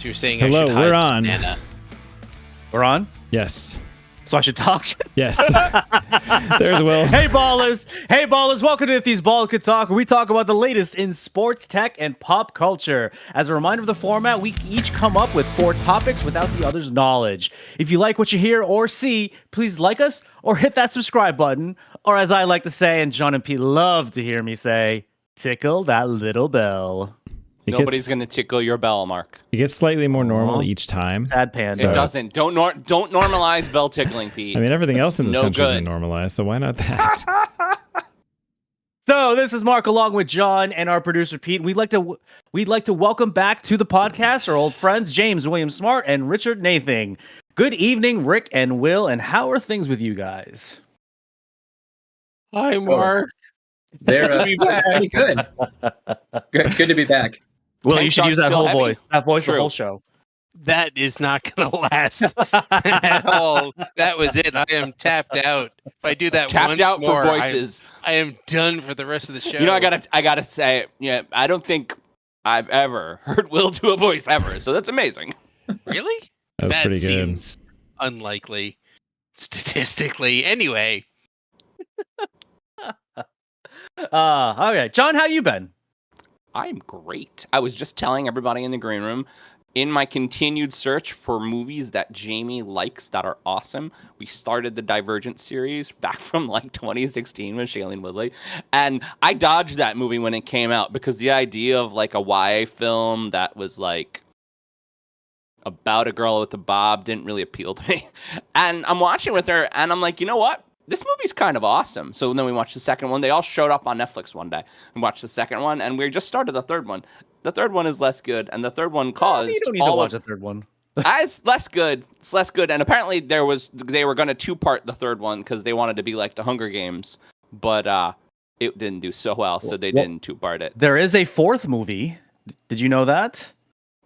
So you're saying Hello, I should hide we're on. Nana. We're on? Yes. So I should talk? Yes. There's Will. Hey, ballers. Hey, ballers. Welcome to If These Balls Could Talk, where we talk about the latest in sports, tech, and pop culture. As a reminder of the format, we each come up with 4 topics without the other's knowledge. If you like what you hear or see, please like us or hit that subscribe button. Or as I like to say, and John and Pete love to hear me say, tickle that little bell. Nobody's going to tickle your bell, Mark. It gets slightly more normal each time. Sad panda. It doesn't. Don't normalize bell tickling, Pete. I mean, everything else in this country has good. been normalized, so why not that? So this is Mark along with John and our producer Pete. We'd like to welcome back to the podcast our old friends James William Smart and Richard Naething. Good evening, Rick and Will, and how are things with you guys? Hi, Mark. They're pretty good. Good to be back. Will, you should use that whole heavy. voice. That voice True. the whole show. That is not going to last at all. That was it. I am tapped out. If I do that Tapped once out more, for voices. I am done for the rest of the show. You know, I gotta say, yeah, I don't think I've ever heard Will do a voice ever, so that's amazing. Really? That's that pretty good. seems unlikely, statistically. Anyway. Okay, John, how you been? I'm great. I was just telling everybody in the green room, in my continued search for movies that Jamie likes that are awesome, we started the Divergent series back from like 2016 with Shailene Woodley. And I dodged that movie when it came out because the idea of like a YA film that was like about a girl with a bob didn't really appeal to me. And I'm watching with her and I'm like, you know what? This movie's kind of awesome. So then we watched the second one. They all showed up on Netflix one day. We watched the second one, and we just started the third one. The third one is less good, and the third one caused You don't need to watch the third one. It's less good. It's less good, and apparently they were going to 2-part the third one because they wanted to be like the Hunger Games, but it didn't do so well, so they didn't 2-part it. There is a 4th movie. Did you know that?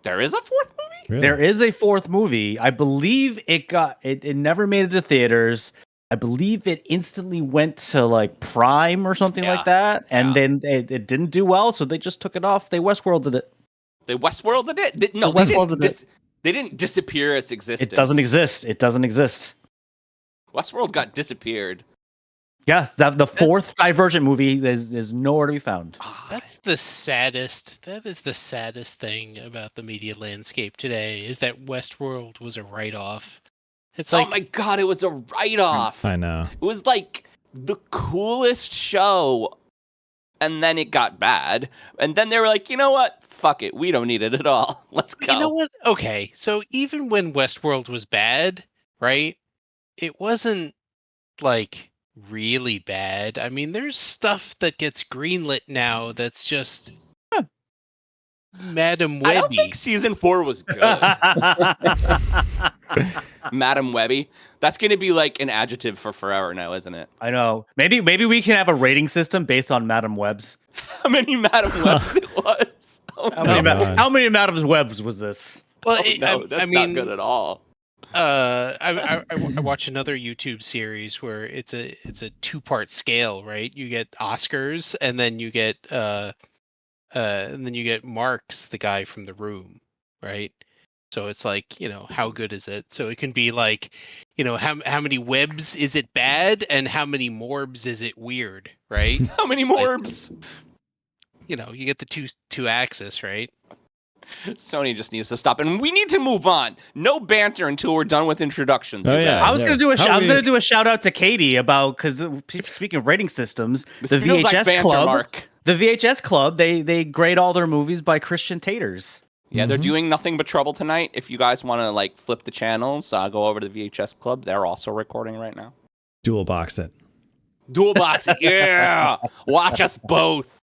There is a 4th movie? Really? There is a 4th movie. I believe it never made it to theaters. I believe it instantly went to like Prime or something like that, and then it didn't do well, so they just took it off. They Westworlded it. They Westworlded it? No, they didn't disappear its existence. It doesn't exist. It doesn't exist. Westworld got disappeared. Yes, the 4th Divergent movie is nowhere to be found. That's the saddest. That is the saddest thing about the media landscape today is that Westworld was a write-off. It's like, oh my god, it was a write-off. I know. It was like the coolest show, and then it got bad. And then they were like, you know what? Fuck it. We don't need it at all. Let's go. you know what? Okay, so even when Westworld was bad, right? It wasn't like really bad. I mean, there's stuff that gets greenlit now that's just Madam Webby. I don't think season 4 was good. Madam Webby. That's going to be like an adjective for forever now, isn't it? I know. Maybe we can have a rating system based on Madam Webs. How many Madam Webs it was? Oh, How many Madam Webs was this? Well, that's not good at all. I watch another YouTube series where it's a 2-part scale, right? You get Oscars, and then you get Marks, the guy from The Room, right? So it's like, you know, how good is it? So it can be like, you know, how many webs is it bad, and how many morbs is it weird, right? How many morbs? You know, you get the two axis, right? Sony just needs to stop, and we need to move on. No banter until we're done with introductions. Oh, okay? yeah. I was gonna do a shout out to Katie about, because speaking of rating systems, the feels like VHS banter, Club, Mark. the VHS Club, they grade all their movies by Christian taters. Yeah, they're doing Nothing But Trouble tonight. If you guys want to like flip the channels, go over to the VHS Club. They're also recording right now. Dual box it. Dual box it, yeah. Watch us both.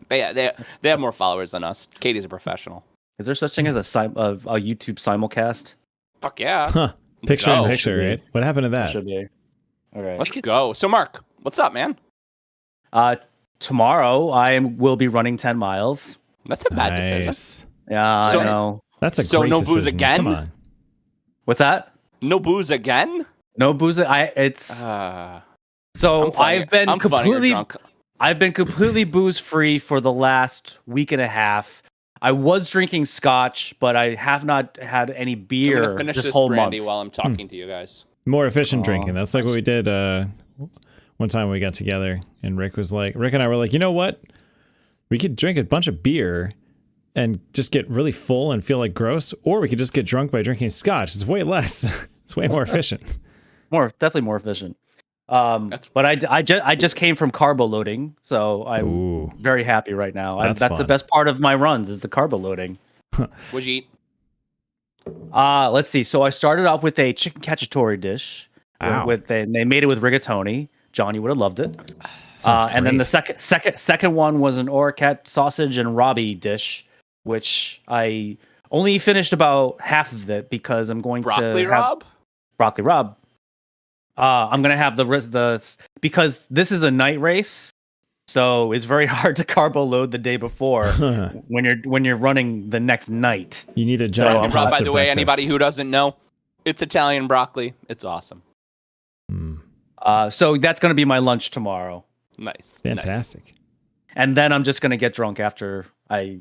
They have more followers than us. Katie's a professional. Is there such thing as a YouTube simulcast? Fuck yeah. Huh. Picture in go. picture, right? What happened to that? Should be. All right. Let's go. So, Mark, what's up, man? Tomorrow I will be running 10 miles. That's a bad decision. Nice. Yeah, So- I know. That's a So great no booze decision. again? Come on. What's that? No booze again? No booze. It's I'm so funny. I've been I'm funny or completely drunk. I've been completely booze free for the last week and a half. I was drinking scotch, but I have not had any I'm beer gonna finish this this whole brandy month. while I'm talking to you guys. More efficient Aw, drinking. That's like what we did one time we got together, and Rick and I were like, you know what? We could drink a bunch of beer and just get really full and feel like gross, or we could just get drunk by drinking scotch. It's way less. It's way more efficient. Definitely more efficient. But I just came from carbo loading, so I'm Ooh, very happy right now. That's That's the fun. best part of my runs is the carbo loading. What'd you eat? Let's see. So I started off with a chicken cacciatore dish. Wow. And they made it with rigatoni. John, you would have loved it. Sounds And then the great. second one was an Oracat sausage and Robbie dish, which I only finished about half of it because I'm going Broccoli to have Rob? broccoli Rob. I'm gonna have because this is a night race, so it's very hard to carbo load the day before when you're running the next night. You need a So, giant Rob, pasta by the way, breakfast. anybody who doesn't know, it's Italian broccoli. It's awesome. So that's gonna be my lunch tomorrow, Nice. Fantastic. and then I'm just gonna get drunk after I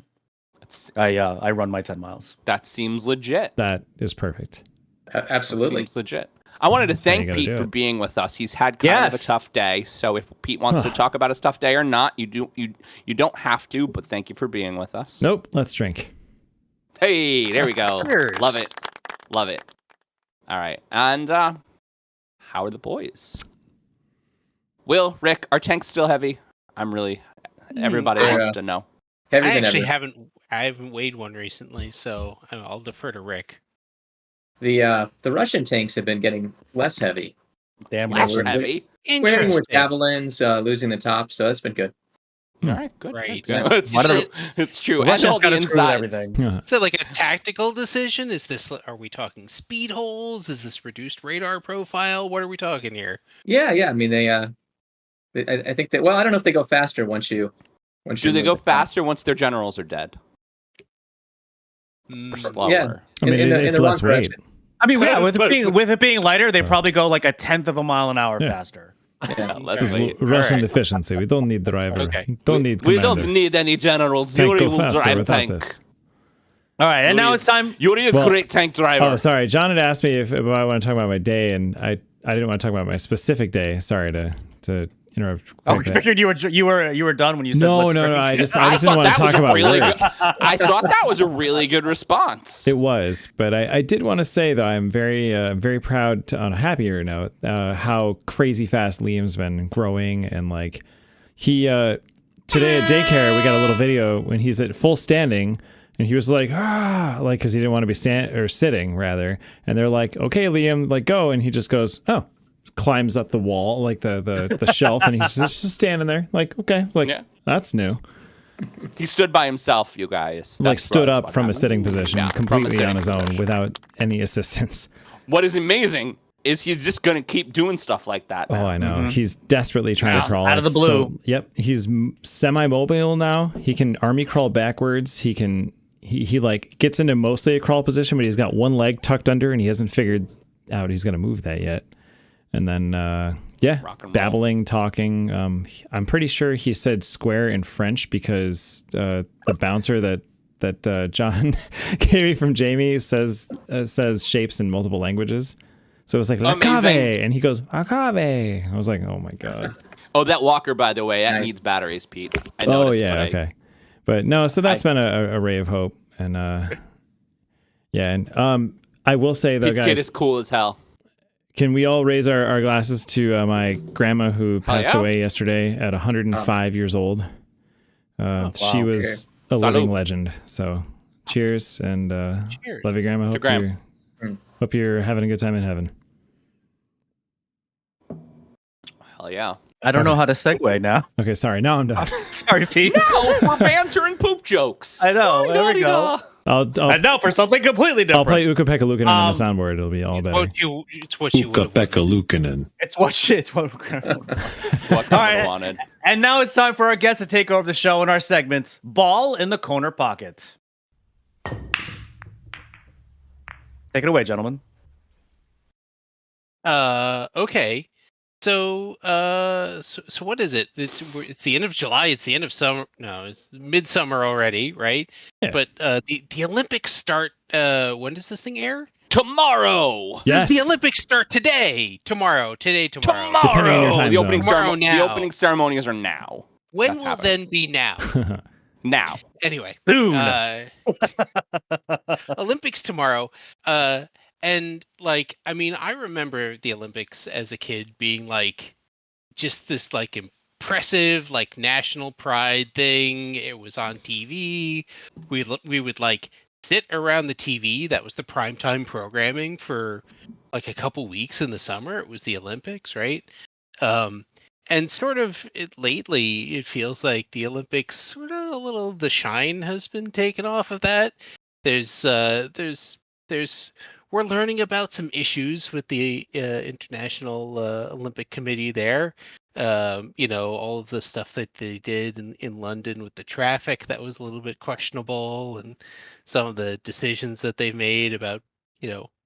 Nice. run my 10 miles. That seems legit. That is perfect. Absolutely. Seems legit. I wanted to That's how you thank gotta Pete do for it. being with us. He's had kind of a Yes. tough day, so if Pete wants to talk about his tough day or not, you don't have to. But thank you for being with us. Nope. Let's drink. Hey, there we go. Cheers. Love it. Love it. All right, and how are the boys? Will, Rick, are tanks still heavy? Everybody Yeah. wants to know. Heavier I than actually ever. haven't weighed one recently, so I'll defer to Rick. The Russian tanks have been getting less heavy. Damn, Less we're- heavy. We're hitting with Interesting. javelins, losing the top, so that's been good. All right, good. Right. Good. It's Why do true. they- It's true. And Russians all the got to screw with insides. everything. Is it like a tactical decision? Are we talking speed holes? Is this reduced radar profile? What are we talking here? Yeah. I mean, I think that. Well, I don't know if they go faster once you. Do they move go the top. faster once their generals are dead? Hmm. Or slower? Yeah. I mean, In the it's wrong less weight. direction. I mean, yeah, That's- with it being lighter, they Oh. probably go like a tenth of a mile an hour Yeah. faster. Yeah. Let's It's see. Russian All right. efficiency. We don't need driver. Okay. Don't need We commander. don't need any generals. Tank Yuri go will faster drive without tank. this. All right, and Yuri now is- it's time. Yuri is Well- great tank driver. Oh, sorry. John had asked me if I want to talk about my day, and I didn't want to talk about my specific day. Sorry to interrupt. Oh, like I that. figured you were done when you said No. let's drink. I just I didn't thought want to that was talk a about really work. good. I thought that was a really good response. It was, but I did want to say that I'm very proud on a happier note how crazy fast Liam's been growing, and like he today at daycare we got a little video when he's at full standing and he was like like because he didn't want to be sitting rather, and they're like, okay Liam, like go, and he just goes, oh, climbs up the wall like the shelf, and he's just standing there like, okay, like Yeah. that's new. He stood by himself, you guys. Like That's stood what up from a happened. sitting position, Yeah, from a completely sitting on his own position. without any assistance. What is amazing is he's just gonna keep doing stuff like that. Oh, now. I know. He's desperately trying to crawl out of the blue. Yep, he's semi-mobile now. He can army crawl backwards. He can he like gets into mostly a crawl position, but he's got one leg tucked under, and he hasn't figured out he's gonna move that yet. And then Rock and roll. babbling, talking. I'm pretty sure he said square in French because the bouncer that John gave me from Jamie says shapes in multiple languages. So it was like Amazing. "Akave," and he goes "Akave." I was like, "Oh my god!" Oh, that walker, by the way, that Nice. needs batteries, Pete. I Oh noticed, yeah, but okay. But no, so that's been a ray of hope, and yeah, and I will say though, Pete's kid guys, is cool as hell. can we all raise our glasses to my grandma who passed yeah. away yesterday at 105 years old? She was a Okay. living Salud. legend. So cheers, and Cheers. love you, grandma. Hope Graham. hope you're having a good time in heaven. Hell yeah. I don't know how to segue now. Okay, sorry. Now I'm done. Sorry, Pete. Oh, we're banter and poop jokes. I know. There we go. La-di-da-di-da. And now for something completely I'll different. play Uka Pekka Lukanen on the Um, soundboard. It'll be all better. It's what you would. Lukanen. It's what shit. What All right. I wanted. And now it's time for our guest to take over the show in our segment, Ball in the Corner Pocket. Take it away, gentlemen. Okay. So what is it? It's the end of July. It's the end of summer. No, it's midsummer already, right? Yeah. But the Olympics start. When does this thing air? Tomorrow. Yes. The Olympics start today, tomorrow. Depending on your Tomorrow. time The opening, zone. Tomorrow the now. opening ceremonies are now. When That's will happening. then be now? Now. Anyway, Soon. Olympics tomorrow. And like, I mean, I remember the Olympics as a kid being like just this like impressive like national pride thing. It was on TV. We would like sit around the TV. That was the primetime programming for like a couple weeks in the summer. It was the Olympics, right? And sort of lately, it feels like the Olympics sort of a little the shine has been taken off of that. There's we're learning about some issues with the International Olympic Committee there. All of the stuff that they did in London with the traffic that was a little bit questionable, and some of the decisions that they made about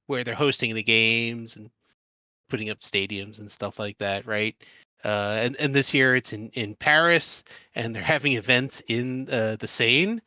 where they're hosting the games and putting up stadiums and stuff like that, right? And this year it's in Paris, and they're having events in the Seine,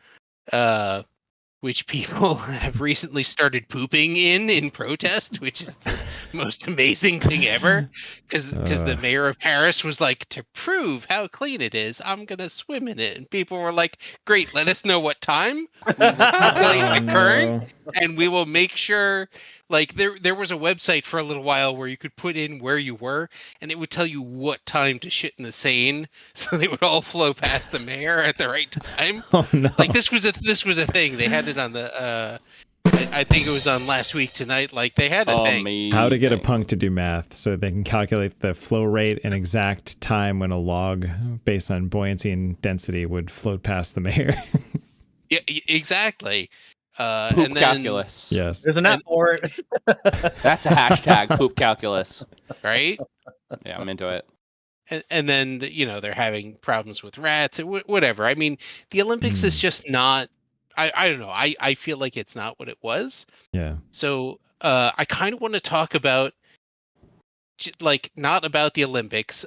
which people have recently started pooping in protest, which is the most amazing thing ever. Because the mayor of Paris was like, to prove how clean it is, I'm gonna swim in it, and people were like, great, let us know what time. We will calculate the current, and we will make sure. Like there was a website for a little while where you could put in where you were, and it would tell you what time to shit in the Seine, so they would all flow past the mayor at the right time. Oh no! Like this was a thing. They had it on the. I think it was on Last Week Tonight. Like they had a thing. Amazing. How to get a punk to do math so they can calculate the flow rate and exact time when a log based on buoyancy and density would float past the mayor. Yeah, exactly. Poop and then, calculus. Yes. There's an app for it. That's a hashtag. Poop calculus. right? Yeah, I'm into it. And then they're having problems with rats and whatever. I mean, the Olympics is just not. I don't know. I feel like it's not what it was. Yeah. So I kind of want to talk about like not about the Olympics,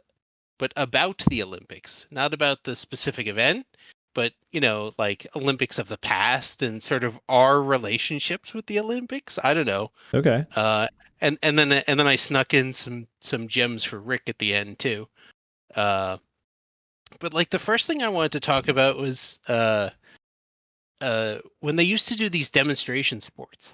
but about the Olympics, not about the specific event, but like Olympics of the past and sort of our relationships with the Olympics. I don't know. Okay. And then I snuck in some gems for Rick at the end too. But like the first thing I wanted to talk about was when they used to do these demonstration sports,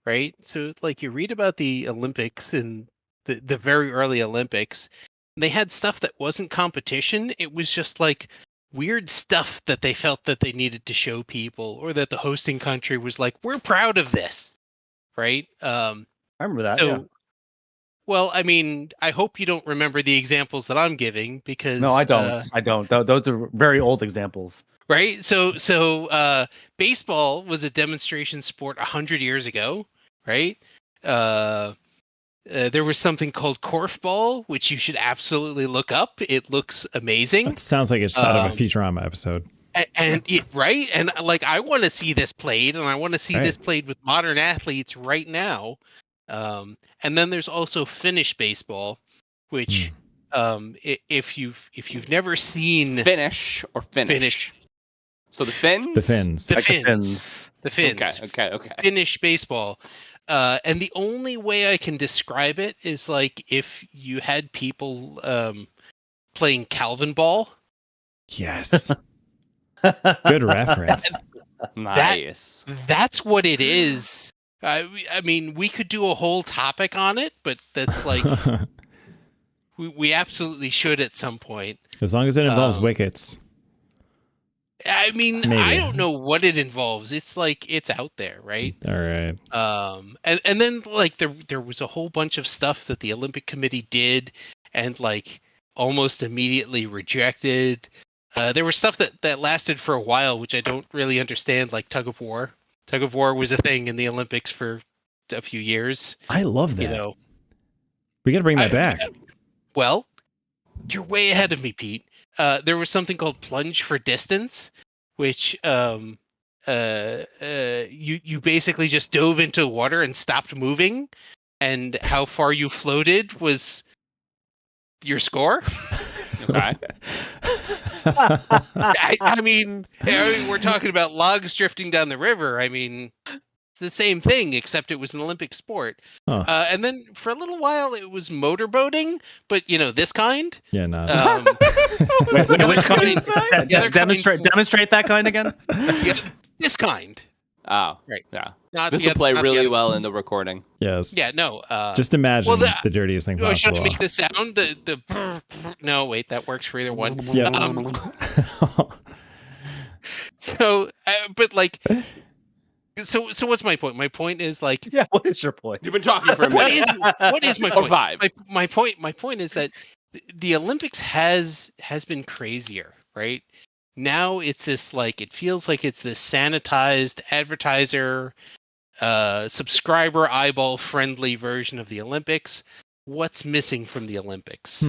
right? So like you read about the Olympics and the very early Olympics, they had stuff that wasn't competition. It was just like weird stuff that they felt that they needed to show people, or that the hosting country was like, we're proud of this, right? I remember that. So, Yeah. well, I mean, I hope you don't remember the examples that I'm giving, because No, I don't. I don't. Those are very old examples. right? So baseball was a demonstration sport 100 years ago, right? There was something called korfball, which you should absolutely look up. It looks amazing. That sounds like it's out of a Futurama episode. Right? And like I want to see this played, and I want to see Right. this played with modern athletes right now. And then there's also Finnish baseball, which if you've never seen Finnish or finish? So the Finns? The Finns. the Like the Finns, the Finns, Okay. Finnish baseball. And the only way I can describe it is like if you had people playing Calvin ball. Yes. Good reference. Nice. That's what it is. I mean, we could do a whole topic on it, but that's like we absolutely should at some point. As long as it involves wickets. I mean, Maybe. I don't know what it involves. It's like it's out there, right? All right. And then like there was a whole bunch of stuff that the Olympic Committee did and like almost immediately rejected. There was stuff that lasted for a while, which I don't really understand, like tug of war. Tug of war was a thing in the Olympics for a few years. I love that. You know, We got to bring that back. Well, you're way ahead of me, Pete. There was something called plunge for distance, which you basically just dove into water and stopped moving, and how far you floated was Your score? Okay. I mean, we're talking about logs drifting down the river. I mean, it's the same thing, except it was an Olympic sport. Huh. And then for a little while, it was motorboating, but this kind. Yeah, no. Which kind? The other Demonstrate that kind again. This kind. Oh, Right. yeah. Not This the will play not the really other- well in the recording. Yes. Yeah, no. Just imagine well, the dirtiest thing Oh, should I possible. make the sound? The no, wait, that works for either one. Yeah. So, but like, so what's my point? My point is like, Yeah. What is your point? You've been talking for a what minute. is my Or point? 5. My point is that the Olympics has been crazier, right? Now it's this like it feels like it's this sanitized advertiser, subscriber eyeball friendly version of the Olympics. What's missing from the Olympics?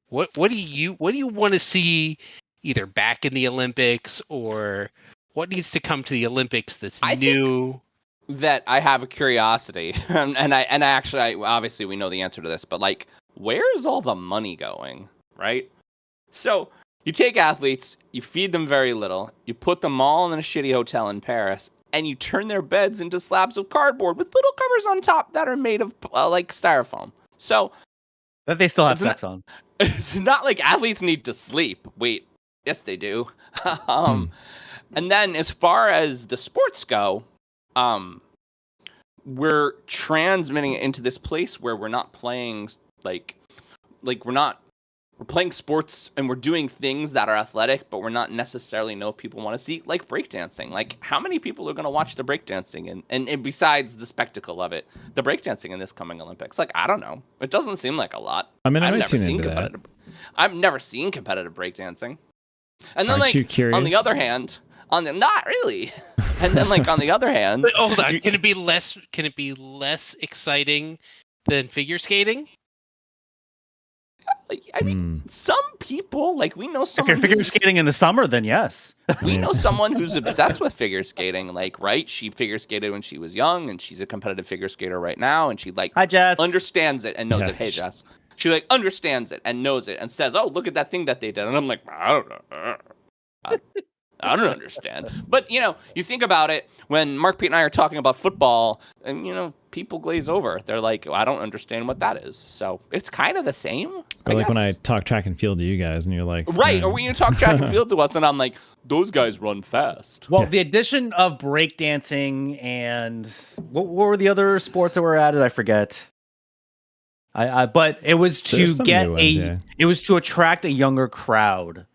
What do you want to see either back in the Olympics, or what needs to come to the Olympics that's new? That I have a curiosity, and I actually obviously we know the answer to this, but like, where's all the money going, right? So you take athletes, you feed them very little, you put them all in a shitty hotel in Paris, and you turn their beds into slabs of cardboard with little covers on top that are made of like styrofoam. So That they still have It's sex on. it's not like athletes need to sleep. Wait, yes they do. And then as far as the sports go, we're transmitting it into this place where we're not playing we're playing sports and we're doing things that are athletic, but we're not necessarily know if people want to see, like breakdancing. Like, how many people are going to watch the breakdancing and besides the spectacle of it, the breakdancing in this coming Olympics? Like, I don't know. It doesn't seem like a lot. I mean, I I've might never tune seen into that. I've never seen competitive breakdancing. And then, Aren't you curious? on the other hand, not really. And then, like, on the other hand, But hold on, can it be less exciting than figure skating? like, I mean, some people, like, we know If someone you're figure who's- skating in the summer, then yes. We know someone who's obsessed with figure skating, like, right? She figure skated when she was young, and she's a competitive figure skater right now, and she, like, Hi, Jess. understands it and knows Yeah. it. Hey, Jess. She, like, understands it and knows it and says, oh, look at that thing that they did. And I'm like, I don't know. I don't understand. But, you think about it, when Mark, Pete, and I are talking about football, and, people glaze over. They're like, I don't understand what that is. So it's kind of the same, Or like when I guess. talk track and field to you guys, and you're like, Right, or when you talk track and field to us, and I'm like, those guys run fast. Well, Yeah. the addition of breakdancing and what were the other sports that were added? I forget. But it was to There's some get new ones, yeah. it was to attract a younger crowd.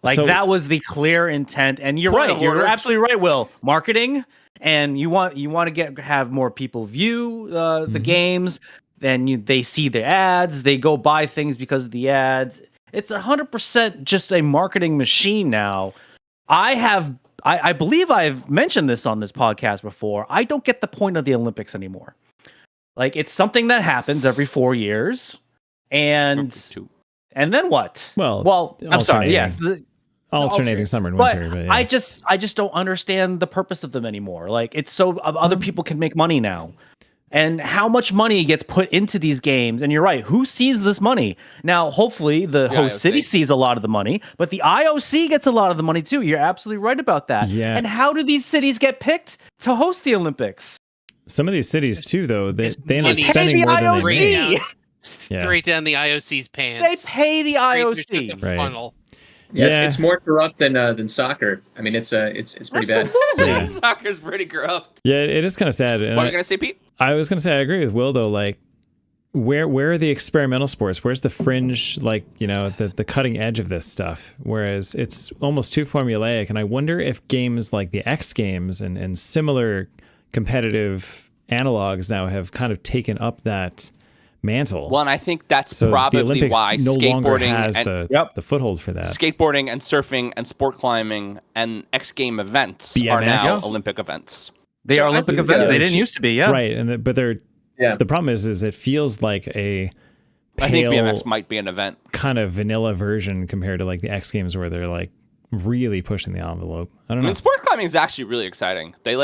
Like So- that was the clear intent. And you're Point right. of You're order. absolutely right, Will. Marketing, and you want to have more people view the Mhm. games. Then they see the ads. They go buy things because of the ads. It's 100% just a marketing machine now. I believe I've mentioned this on this podcast before. I don't get the point of the Olympics anymore. Like, it's something that happens every 4 years, and then what? Well, I'm sorry. alternating. Yes, alternating summer and but winter. But yeah. I just don't understand the purpose of them anymore. Like, it's so other people can make money now. And how much money gets put into these games? And you're right. Who sees this money? Now, hopefully, the host IOC. city sees a lot of the money, but the IOC gets a lot of the money too. You're absolutely right about that. Yeah. And how do these cities get picked to host the Olympics? Some of these cities too, though, they end up money. Pay spending the more than they IOC. make. Yeah. Straight down the IOC's pants. They pay the Straight IOC. through the Right. funnel. Yeah, Yeah. It's more corrupt than soccer. I mean, it's pretty bad. Absolutely. Yeah. Soccer's pretty corrupt. Yeah, it is kind of sad. And What are you going to say, Pete? I was gonna say I agree with Will though. Like, where are the experimental sports? Where's the fringe? Like, the cutting edge of this stuff. Whereas it's almost too formulaic. And I wonder if games like the X Games and similar competitive analogs now have kind of taken up that mantle. Well, and I think that's so the probably Olympics why no longer skateboarding has and the foothold for that. skateboarding and surfing and sport climbing and X game events are now BMX. Olympic events. They So are I Olympic think, events. yeah, They didn't used to be. Yeah. Right, and but they're Yeah. the problem is it feels like a I think pale BMX might be an event. kind of vanilla version compared to like the X Games where they're like really pushing the envelope. I I don't know. mean, sport climbing is actually really exciting. They're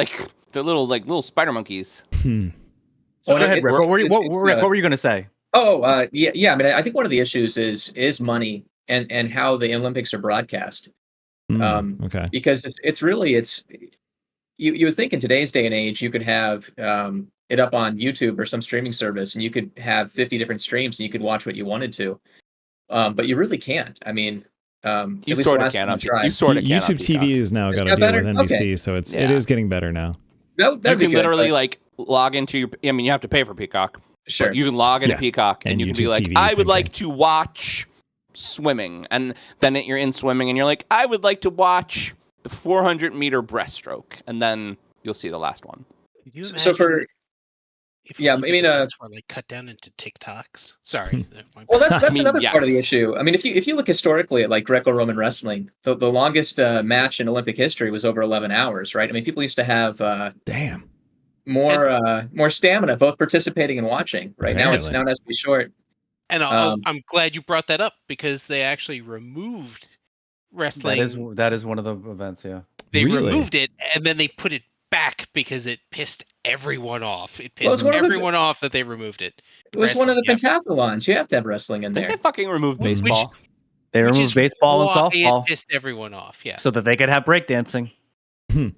little spider monkeys. Go ahead, Rick. What were you going to say? Yeah. I mean, I think one of the issues is money and how the Olympics are broadcast. Okay. Because it's really you would think in today's day and age you could have it up on YouTube or some streaming service, and you could have 50 different streams and you could watch what you wanted to. But you really can't. I mean, You sort of can. You sort of can. YouTube TV has now got to got deal better? with NBC, Okay. so it Yeah. is getting better now. That'd You be can good, literally but- like log into your. I mean, you have to pay for Peacock. sure. But you can log into Yeah. Peacock and And you can be YouTube like, TV, I same would like thing. to watch swimming, and then you're in swimming and you're like, I would like to watch the 400-meter breaststroke, and then you'll see the last one. Could you So for if yeah, I Olympic mean, events were like cut down into TikToks. Sorry. well, that's I mean, another part of the yes. issue. I mean, if you look historically at like Greco-Roman wrestling, the longest match in Olympic history was over 11 hours, right? I mean, people used to have Damn. more stamina both participating and watching. Right now, Apparently. now it has to be short. And I'm glad you brought that up because they actually removed wrestling. That is one of the events. Yeah. They Really? removed it and then they put it back because it pissed everyone off. It Well, it's pissed one of the- everyone off that they removed it. It was one of the Wrestling, pentathlons. You have to have wrestling in I think there. they fucking removed Which- baseball. They Which removed is baseball and why softball It pissed everyone off. Yeah. so that they could have breakdancing. I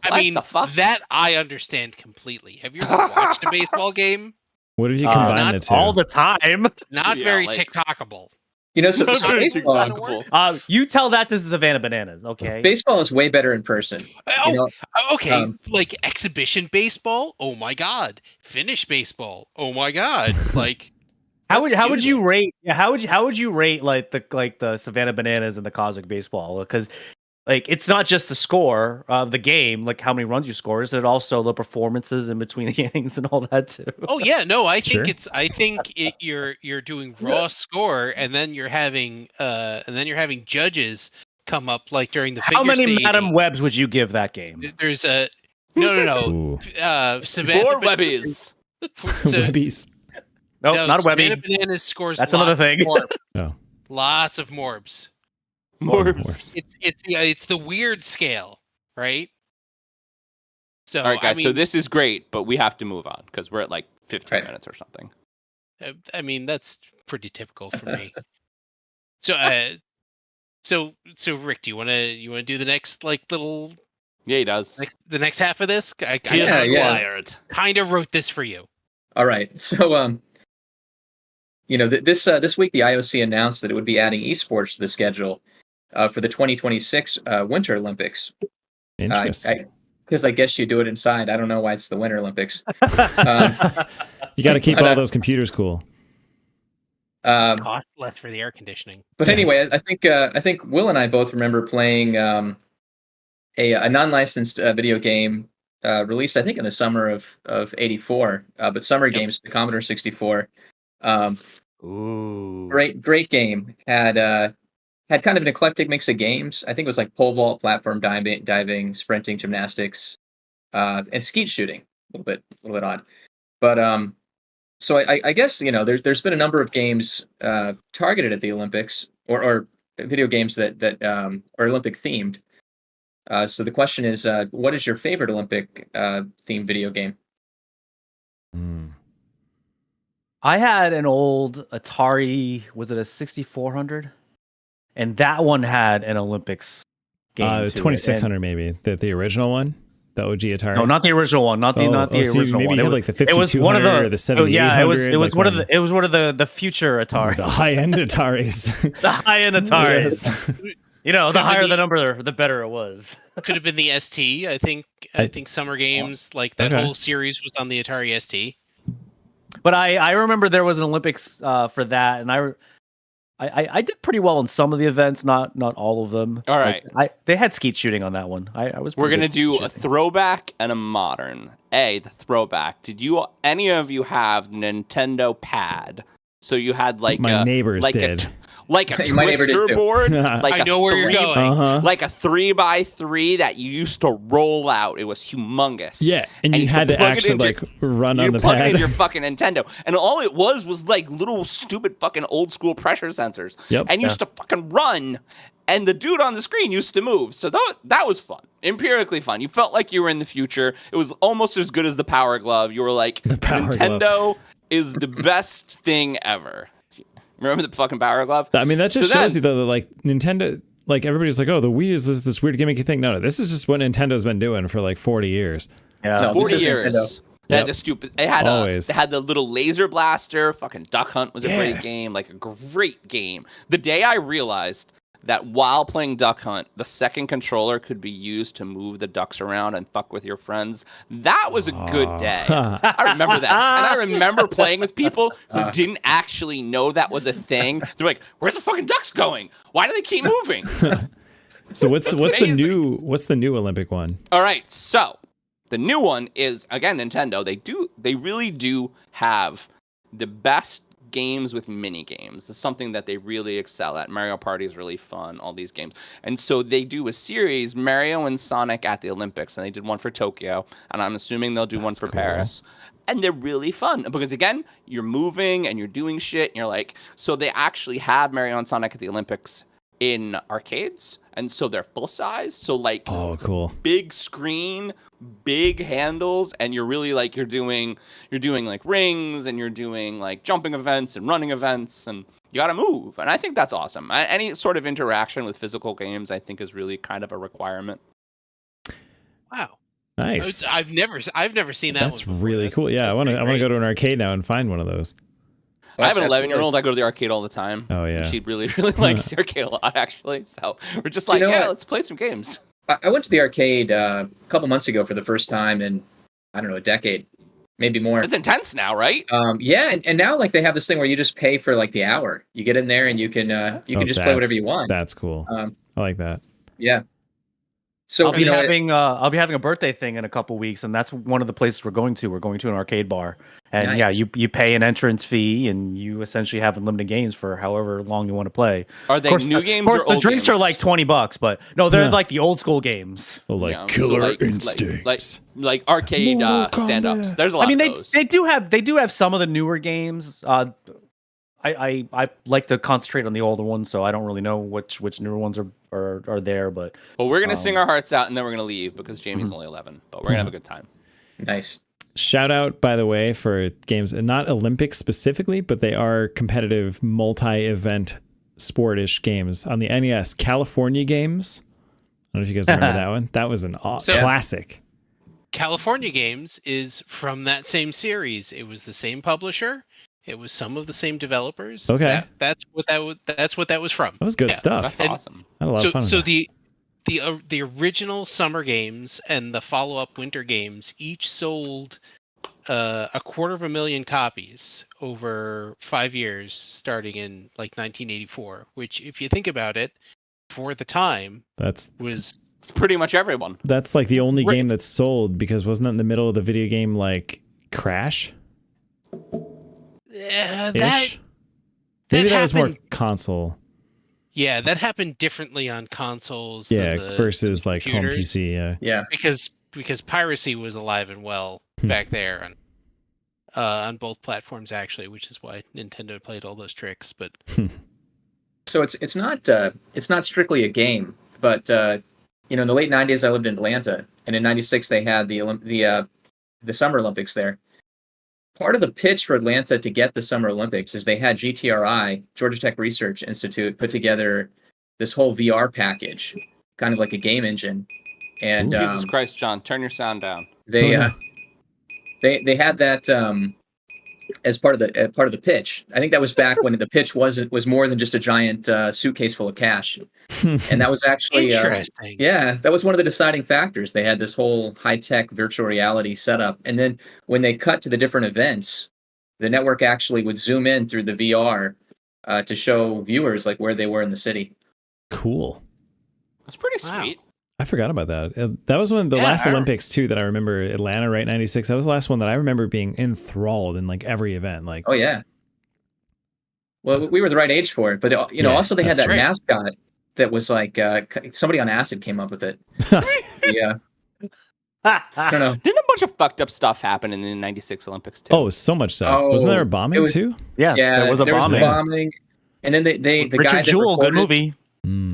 What mean, the fuck? that I understand completely. Have you ever watched a baseball game? What if you Uh, combine not the two? All the time. Not Yeah, very like- TikTokable. You know, so Not very baseball, TikTokable. You tell that to Savannah Bananas, okay? baseball is way better in person. Oh, You know, okay. Like exhibition baseball. Oh my god. Finish baseball. Oh my god. Like How let's would do you this. rate? Yeah, how would you rate like the Savannah Bananas and the Cosmic Baseball? Because like it's not just the score of the game, like how many runs you score, is it also the performances in between the innings and all that too? Oh yeah, no, I Sure. think you're doing raw score and then you're having judges come up like during the figure How many skating. Madam Webs would you give that game? There's a no. Ooh. Savannah Four Webbies. So, Webbies. Nope, no, not a Savannah Webby. Bananas scores. That's another lots of thing. Morbs. Oh. Lots of morbs. Morbs. It's the weird scale, right? So All right, guys. I mean, So this is great, but we have to move on because we're at like 15 Right. minutes or something. I mean that's pretty typical for me. So so Rick, do you want to do the next like little Yeah, he does. the next half of this? I Yeah. kind of wrote this for you. all right. So, you know, this week the IOC announced that it would be adding esports to the schedule for the 2026 Winter Olympics. Interesting. Because I guess you do it inside. I don't know why it's the Winter Olympics. You got to keep but, all those computers cool. Cost less for the air conditioning. But anyway, I think Will and I both remember playing a non-licensed video game released, I think, in the summer of '84. But Summer Games, the Commodore 64. Ooh. Great game. Had kind of an eclectic mix of games. I think it was like pole vault, platform diving, sprinting, gymnastics, and skeet shooting. A little bit odd. But so I guess, you know, there's been a number of games targeted at the Olympics or video games that are Olympic themed. So the question is, what is your favorite Olympic themed video game? Mm. I had an old Atari, was it a 6400? And that one had an Olympics game. to it. 2600 maybe. The original one? The OG Atari? No, not the original one. Not the so original maybe one. you It had was, like the it was one of 5200 the or the 7800. it was like one of the future Atari. the high-end Ataris. The high-end Atari. Yes. You know, the Could have higher been the number, the better it was. Could have been the ST. I think Summer Games, like that Okay. whole series was on the Atari ST. But I remember there was an Olympics for that, and I did pretty well in some of the events, not all of them. All right. They had skeet shooting on that one. I was. We're pretty gonna good do at a shooting. throwback and a modern. The throwback. Did any of you have Nintendo Pad? So you had like My neighbors like did. like a My neighbor did twister too. board. Like I know where you're going. Uh-huh. Like a 3x3 that you used to roll out. It was humongous. Yeah, and you you had could to plug it actually into- like run You on the plug it pad. into your fucking Nintendo, and all it was like little stupid fucking old school pressure sensors. Yep. And you used to fucking run, and the dude on the screen used to move. So that was fun, empirically fun. You felt like you were in the future. It was almost as good as the Power Glove. You were like, The Power Nintendo is the best thing ever. Remember the fucking Power Glove? I mean, that just shows you though that like Nintendo, like everybody's like, oh, the Wii is this weird gimmicky thing. No, this is just what Nintendo's been doing for like 40 years. Yeah, No, 40 this is years. Nintendo. They Yep. had the stupid. They had the little laser blaster. Fucking Duck Hunt was a great game. Like a great game. The day I realized that while playing Duck Hunt, the second controller could be used to move the ducks around and fuck with your friends, that was a good day. I remember that. And I remember playing with people who didn't actually know that was a thing. They're like, where's the fucking ducks going? Why do they keep moving? So what's the amazing. new Olympic one? All right, so the new one is, again, Nintendo. They really do have the best games with mini games. It's something that they really excel at. Mario Party is really fun, all these games. And so they do a series, Mario and Sonic at the Olympics, and they did one for Tokyo, and I'm assuming they'll do one for Paris. And they're really fun because, again, you're moving and you're doing shit, and you're like, so they actually have Mario and Sonic at the Olympics in arcades, and so they're full size. So like, oh, cool, big screen, big handles, and you're really like you're doing like rings, and you're doing like jumping events and running events, and you got to move. And I think that's awesome. Any sort of interaction with physical games, I think, is really kind of a requirement. Wow. Nice. I've never seen that. That's one before. really cool. Yeah, I want to go to an arcade now and find one of those. I have an 11-year-old. I go to the arcade all the time. Oh yeah. She really likes the arcade a lot, actually. So we're just like, let's play some games. I went to the arcade a couple months ago for the first time in, I don't know, a decade, maybe more. It's intense now, right? Yeah, and now like they have this thing where you just pay for like the hour. You get in there and you can just play whatever you want. That's cool. I like that. Yeah. So I'll be having a birthday thing in a couple weeks, and that's one of the places we're going to. We're going to an arcade bar, and Nice. yeah, you pay an entrance fee, and you essentially have unlimited games for however long you want to play. Are they new games? Of course, or the old drinks games? are like $20, but no, they're like the old school games. Oh, like Yeah, Killer so Instincts. like arcade stand-ups. There's a lot I mean, of those. they do have some of the newer games. I like to concentrate on the older ones, so I don't really know which newer ones are there. But we're gonna sing our hearts out, and then we're gonna leave because Jamie's only 11. But we're gonna have a good time. Nice. Shout out, by the way, for games, and not Olympics specifically, but they are competitive multi-event sportish games on the NES. California Games. I don't know if you guys remember that one. That was an classic. California Games is from that same series. It was the same publisher. It was some of the same developers. Okay. That's what that was from. That was good stuff. That's awesome. I had a lot of fun. So with that. the original summer games and the follow-up winter games each sold 250,000 copies over 5 years, starting in like 1984. Which, if you think about it, for the time, was pretty much everyone. That's like the only game that's sold, because wasn't that in the middle of the video game like Crash? Yeah, Maybe that was more console. Yeah, that happened differently on consoles. Yeah, than versus like home computers. PC. Yeah. Because piracy was alive and well back there on both platforms, actually, which is why Nintendo played all those tricks. But So it's not strictly a game, but in the late '90s I lived in Atlanta, and in '96 they had the Summer Olympics there. Part of the pitch for Atlanta to get the Summer Olympics is they had GTRI, Georgia Tech Research Institute, put together this whole VR package, kind of like a game engine. And Jesus Christ, John, turn your sound down. They they had that as part of the pitch. I think that was back when the pitch was more than just a giant suitcase full of cash, and that was actually interesting. That was one of the deciding factors. They had this whole high-tech virtual reality setup, and then when they cut to the different events, the network actually would zoom in through the VR to show viewers like where they were in the city. Cool. That's pretty sweet. I forgot about that. That was one of the last Olympics too that I remember. Atlanta, right? 96. That was the last one that I remember being enthralled in like every event. Like, oh yeah. Well, we were the right age for it, but also they had that mascot that was like somebody on acid came up with it. Yeah. I don't know. Didn't a bunch of fucked up stuff happen in the '96 Olympics too? Oh, so much stuff. Wasn't there a bombing too? Yeah, there was a bombing. And then the Richard guy Jewell, good movie.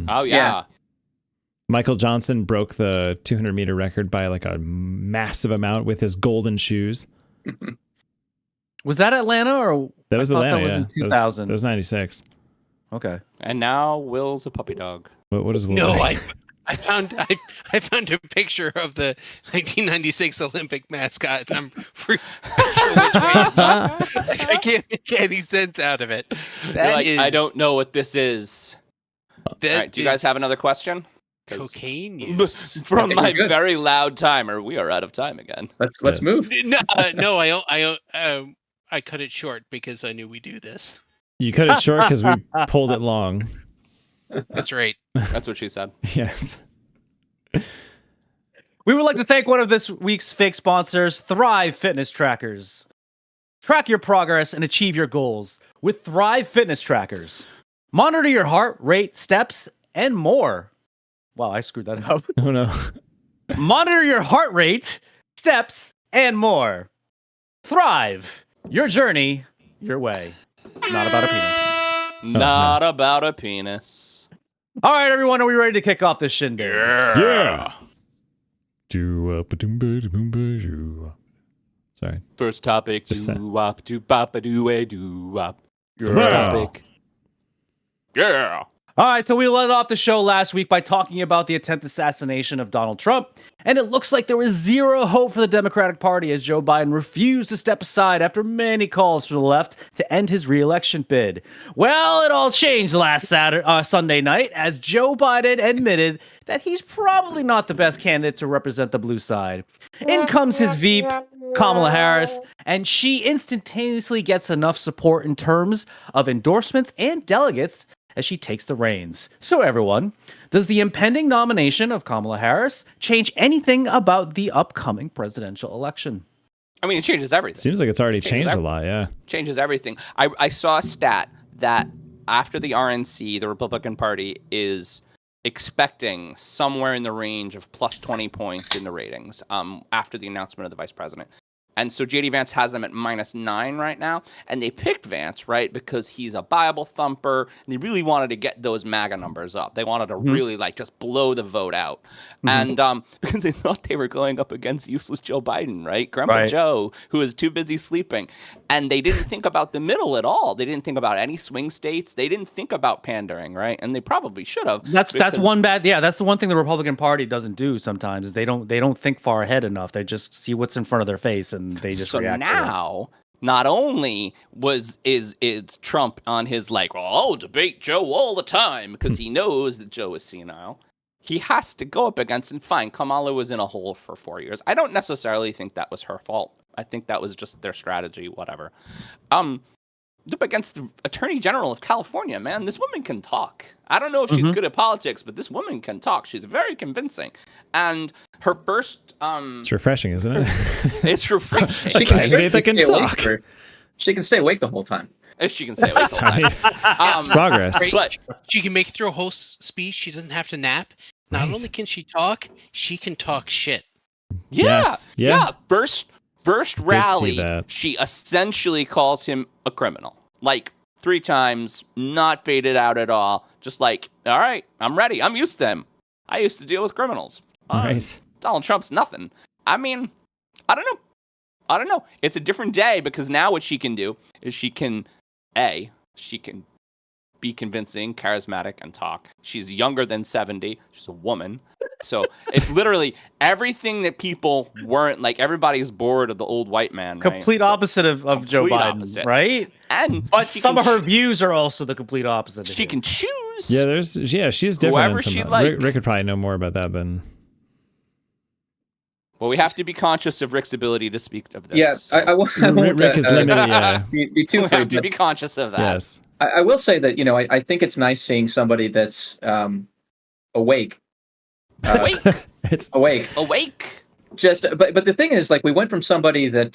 Oh yeah. Michael Johnson broke the 200-meter record by like a massive amount with his golden shoes. Was that Atlanta or That was I thought Atlanta. that was Yeah, in 2000. That was 96. Okay. And now Will's a puppy dog. What is Will? No, doing? I found a picture of the 1996 Olympic mascot, and I'm pretty sure which way it's up. Like, I can't make any sense out of it. You're like, I don't know what this is. All right, do you guys is have another question? 'Cause cocaine use? From I think my we're good. very loud timer, we are out of time again. Let's Yes. move. No, I cut it short because I knew we do this. You cut it short because we pulled it long. That's right. That's what she said. Yes. We would like to thank one of this week's fake sponsors, Thrive Fitness Trackers. Track your progress and achieve your goals with Thrive Fitness Trackers. Monitor your heart rate, steps, and more. Wow, I screwed that up. Oh no. Monitor your heart rate, steps, and more. Thrive. Your journey, your way. Not about a penis. Not about a penis. All right, everyone, are we ready to kick off this shindig? Yeah. Sorry. First topic. Just that. Doo-wop, doo-bop-a-doo-a, doo-wop. First Yeah. topic. Yeah. All right, so we led off the show last week by talking about the attempted assassination of Donald Trump, and it looks like there was zero hope for the Democratic Party as Joe Biden refused to step aside after many calls from the left to end his re-election bid. Well, it all changed last Sunday night as Joe Biden admitted that he's probably not the best candidate to represent the blue side. In comes his VP, Kamala Harris, and she instantaneously gets enough support in terms of endorsements and delegates as she takes the reins. So everyone, does the impending nomination of Kamala Harris change anything about the upcoming presidential election? I mean, it changes everything. Seems like it's already changed a lot, yeah. Changes everything. I saw a stat that after the RNC, the Republican Party is expecting somewhere in the range of plus 20 points in the ratings after the announcement of the vice president. And so JD Vance has them at -9 right now. And they picked Vance, right, because he's a Bible thumper. And they really wanted to get those MAGA numbers up. They wanted to really, like, just blow the vote out. And because they thought they were going up against useless Joe Biden, right? Grandpa Joe, who is too busy sleeping. And they didn't think about the middle at all. They didn't think about any swing states. They didn't think about pandering, right? And they probably should have. That's one bad. Yeah, that's the one thing the Republican Party doesn't do sometimes. Is they don't think far ahead enough. They just see what's in front of their face and they just react. So now, not only is Trump on his like, well, I'll debate Joe all the time because he knows that Joe is senile. He has to go up against, and fine, Kamala was in a hole for 4 years. I don't necessarily think that was her fault. I think that was just their strategy, whatever. Up against the Attorney General of California, man. This woman can talk. I don't know if she's good at politics, but this woman can talk. She's very convincing. And her first... it's refreshing, isn't it? It's refreshing. She can stay awake the whole time. If she can stay awake the whole time. It's progress. Right. But She can make it through a whole speech. She doesn't have to nap. Not Nice. only can she talk, she can talk shit. Yes. Yeah. First see rally, that. she essentially calls him a criminal. Like 3 times, not faded out at all. Just like, all right, I'm ready. I'm used to him. I used to deal with criminals. Right. Donald Trump's nothing. I mean, I don't know. It's a different day because now what she can do is she can be convincing, charismatic, and talk. She's younger than 70. She's a woman. So it's literally everything that people weren't like. Everybody's bored of the old white man. Right? Complete opposite of Joe Biden, opposite. right? But some of her views are also the complete opposite. She can choose. Yeah, she's different. Whoever in some, she'd like. Rick could probably know more about that than. Well, we have to be conscious of Rick's ability to speak of this. Yeah, so I won't Rick is limited. Yeah. be too we have afraid, to but be conscious of that. Yes. I will say that I think it's nice seeing somebody that's awake. It's Awake. Just, but the thing is, like, we went from somebody that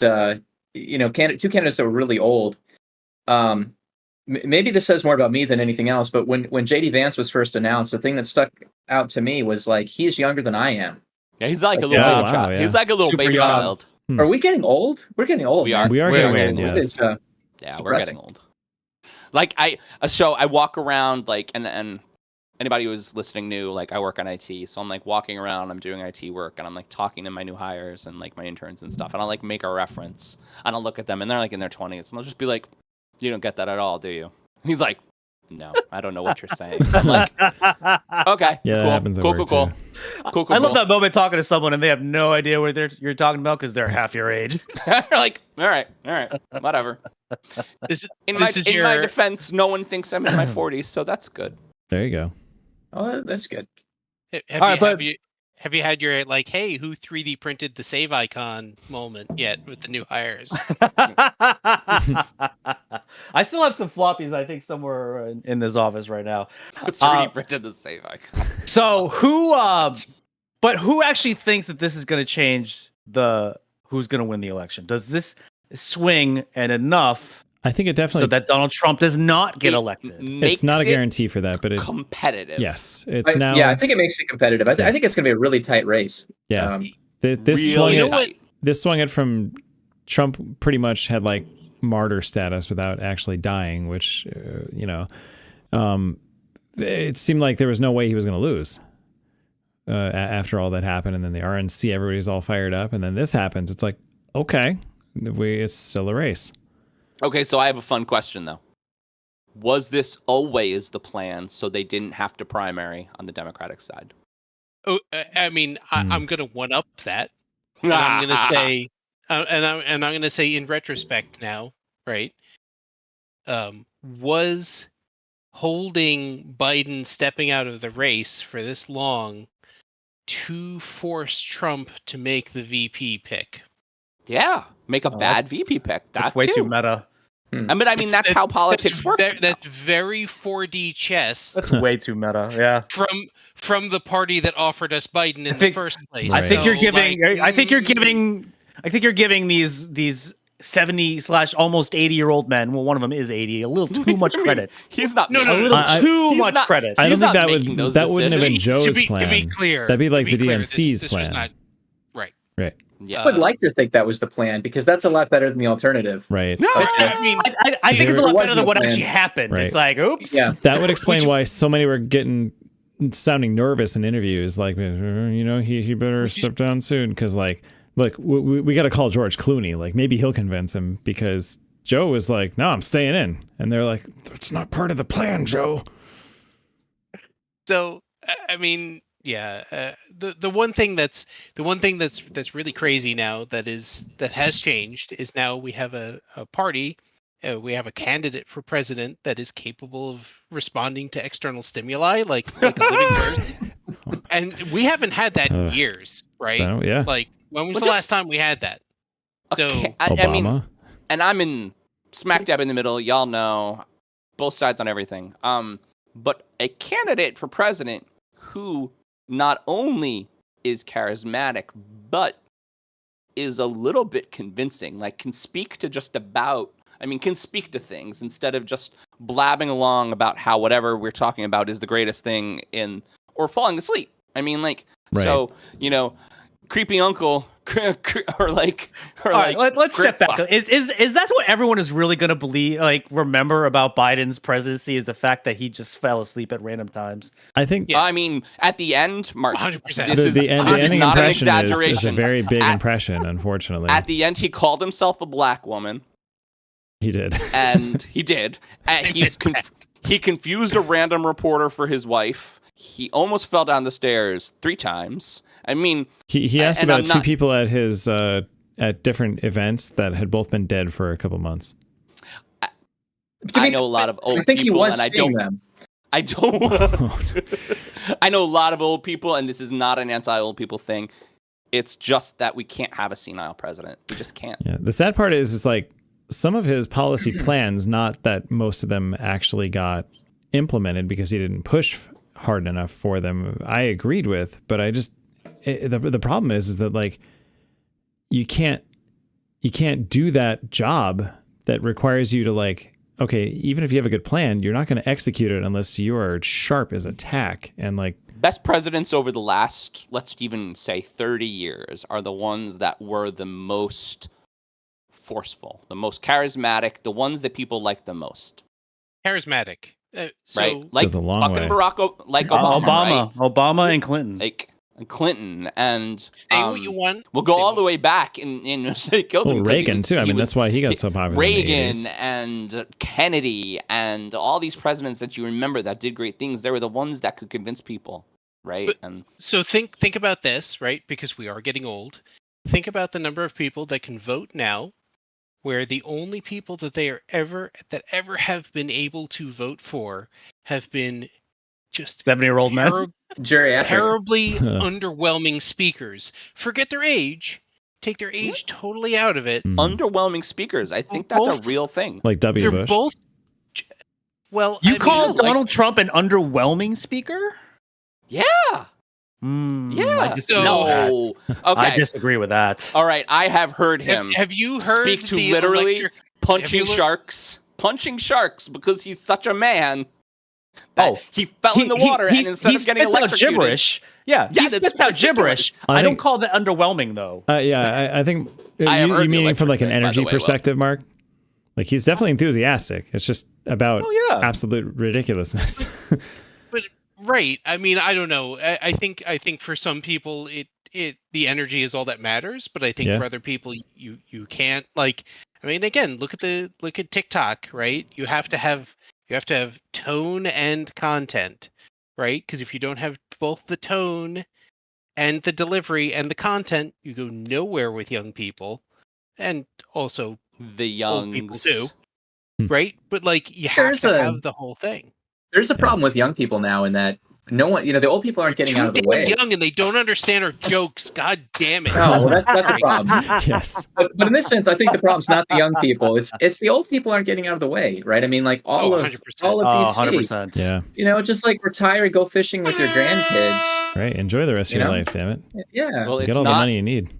two candidates that were really old. Maybe this says more about me than anything else. But when JD Vance was first announced, the thing that stuck out to me was like he's younger than I am. Yeah, he's like a little baby child. yeah. He's like a little Super baby young. child. Are we getting old? We're getting old. We are. We are We're getting getting old. old. Yes. Yeah, It's we're getting old. Like I walk around like and anybody who's listening knew, like, I work on IT, so I'm like walking around, I'm doing IT work, and I'm like talking to my new hires and like my interns and stuff, and I'll like make a reference, and I'll look at them, and they're like in their 20s, and I'll just be like, "You don't get that at all, do you?" And he's like, "No, I don't know what you're saying." I'm like, "Okay, Yeah, cool, that happens at cool, work, cool, too. cool, cool, cool." I love that moment talking to someone and they have no idea what you're talking about because they're half your age. You're like, all right, whatever. This, In this my is your my defense, no one thinks I'm in my 40s, so that's good. There you go. Oh, that's good. have you had your like, hey, who 3D printed the save icon moment yet with the new hires? I still have some floppies, I think, somewhere in this office right now. It's 3D printed the save icon. So who actually thinks that this is going to change who's going to win the election? Does this swing and enough I think it definitely. so that Donald Trump does not get elected? It's not a guarantee for that, but it. Competitive. Yes, it's now. Yeah, I think it makes it competitive. I think it's going to be a really tight race. Yeah, this really swung tight. This swung it from Trump. Pretty much had like martyr status without actually dying, which it seemed like there was no way he was going to lose. After all that happened, and then the RNC, everybody's all fired up, and then this happens. It's like, okay, it's still a race. Okay, so I have a fun question, though. Was this always the plan so they didn't have to primary on the Democratic side? Oh, I mean, I'm going to one up that. And I'm going to say, I'm going to say, in retrospect now, right? Was holding Biden stepping out of the race for this long to force Trump to make the VP pick? Yeah, make a bad VP pick. That's way too meta. I mean, that's how politics work. That's very 4D chess. That's way too meta. Yeah. From the party that offered us Biden in the first place. Right. I think you're So, giving. like, I think you're giving these 70 / almost 80-year-old men. Well, one of them is 80. A little too much credit. He's not. No, A little too he's much not- credit. I don't He's think not that making those wouldn't have been decisions. Joe's to plan. be clear, That'd be like to the clear, DNC's this plan. was not right. Right. Yeah. I would like to think that was the plan because that's a lot better than the alternative. Right. No, I mean, I think it's a lot There was better than no what plan. actually happened. Right. It's like, oops. Yeah. That would explain why so many were sounding nervous in interviews. Like, he better step down soon because, like, look, we got to call George Clooney. Like, maybe he'll convince him because Joe was like, no, I'm staying in, and they're like, that's not part of the plan, Joe. So I mean, yeah, the one thing that's really crazy now that has changed is now we have a party, we have a candidate for president that is capable of responding to external stimuli like a living person, and we haven't had that in years, right? Yeah. Like, when was the last time we had that? Okay, So I mean, Obama. and I'm in smack dab in the middle. Y'all know both sides on everything. But a candidate for president who not only is charismatic, but is a little bit convincing, like can speak to can speak to things instead of just blabbing along about how whatever we're talking about is the greatest thing or falling asleep. I mean, like, Right. So, creepy uncle Let's step back. Is that what everyone is really going to believe? Like, remember about Biden's presidency is the fact that he just fell asleep at random times. I think. Yes. I mean, at the end, Mark, 100%. this is the not ending an impression is a exaggeration. very big impression, unfortunately. At the end, he called himself a black woman, He did. and he did. He confused a random reporter for his wife. He almost fell down the stairs 3 times. I mean, He asked and about I'm two not- people at his at different events that had both been dead for a couple months. I know a lot of old I think people, he was and I seeing don't. them. I don't. I know a lot of old people, and this is not an anti-old people thing. It's just that we can't have a senile president. We just can't. Yeah. The sad part is like some of his policy plans, not that most of them actually got implemented because he didn't push hard enough for them. I agreed with, but the problem is that like you can't do that job that requires you to like, okay, even if you have a good plan, you're not going to execute it unless you are sharp as a tack. And like Best presidents over the last, let's even say 30 years, are the ones that were the most forceful, the most charismatic, the ones that people like the most. charismatic. So right? Like Goes a long fucking way. Obama, right? Obama and Clinton. Like Clinton and say what you want. we'll go say all what- the way back in killed Well, him 'cause Reagan he was, too. I he mean, was- that's why he got so popular. in the Reagan 80s. and Kennedy and all these presidents that you remember that did great things. They were the ones that could convince people, right? But- And So think about this, right? Because we are getting old. Think about the number of people that can vote now, where the only people that they are ever have been able to vote for have been just 70-year-old men. Geriatric. terribly underwhelming speakers. Forget their age. Take their age totally out of it. Mhm. underwhelming speakers. I think that's a Both- real thing. Like W. They're Bush. both. Well, You I mean, call like- Donald Trump an underwhelming speaker? Yeah. Yeah. I disagree with that. No. I Okay. disagree with that. All right. I have heard him Have you heard speak to the literally electric? punching have you sharks because he's such a man. That he fell in the water and instead of getting spits out electrocuted, gibberish. Yeah, Yeah, he that's spits out gibberish. ridiculous. I don't think- call that underwhelming though. Yeah, I think I have you heard the meaning from like an electric thing, by the energy way, Will. perspective, Mark. Like he's definitely enthusiastic. It's just about Oh yeah. absolute ridiculousness. Right. I mean, I don't know. I think for some people the energy is all that matters, but I think Yeah. for other people you can't, like, I mean, again, look at TikTok, right? You have to have tone and content, right? Because if you don't have both the tone and the delivery and the content, you go nowhere with young people, and also the old young people too, Hmm. right? But like you have There's to a- have the whole thing. There's a problem with young people now in that no one, the old people aren't getting Too out of the damn way. young and they don't understand our jokes. God damn it! No, well, that's a problem. Yes. But in this sense, I think the problem's not the young people. It's the old people aren't getting out of the way, right? I mean, like all of 100%. DC, 100%. Yeah. just like retire, go fishing with your grandkids. Right. Enjoy the rest of You your know? life, damn it. Yeah. Well, Get it's all the not. money you need.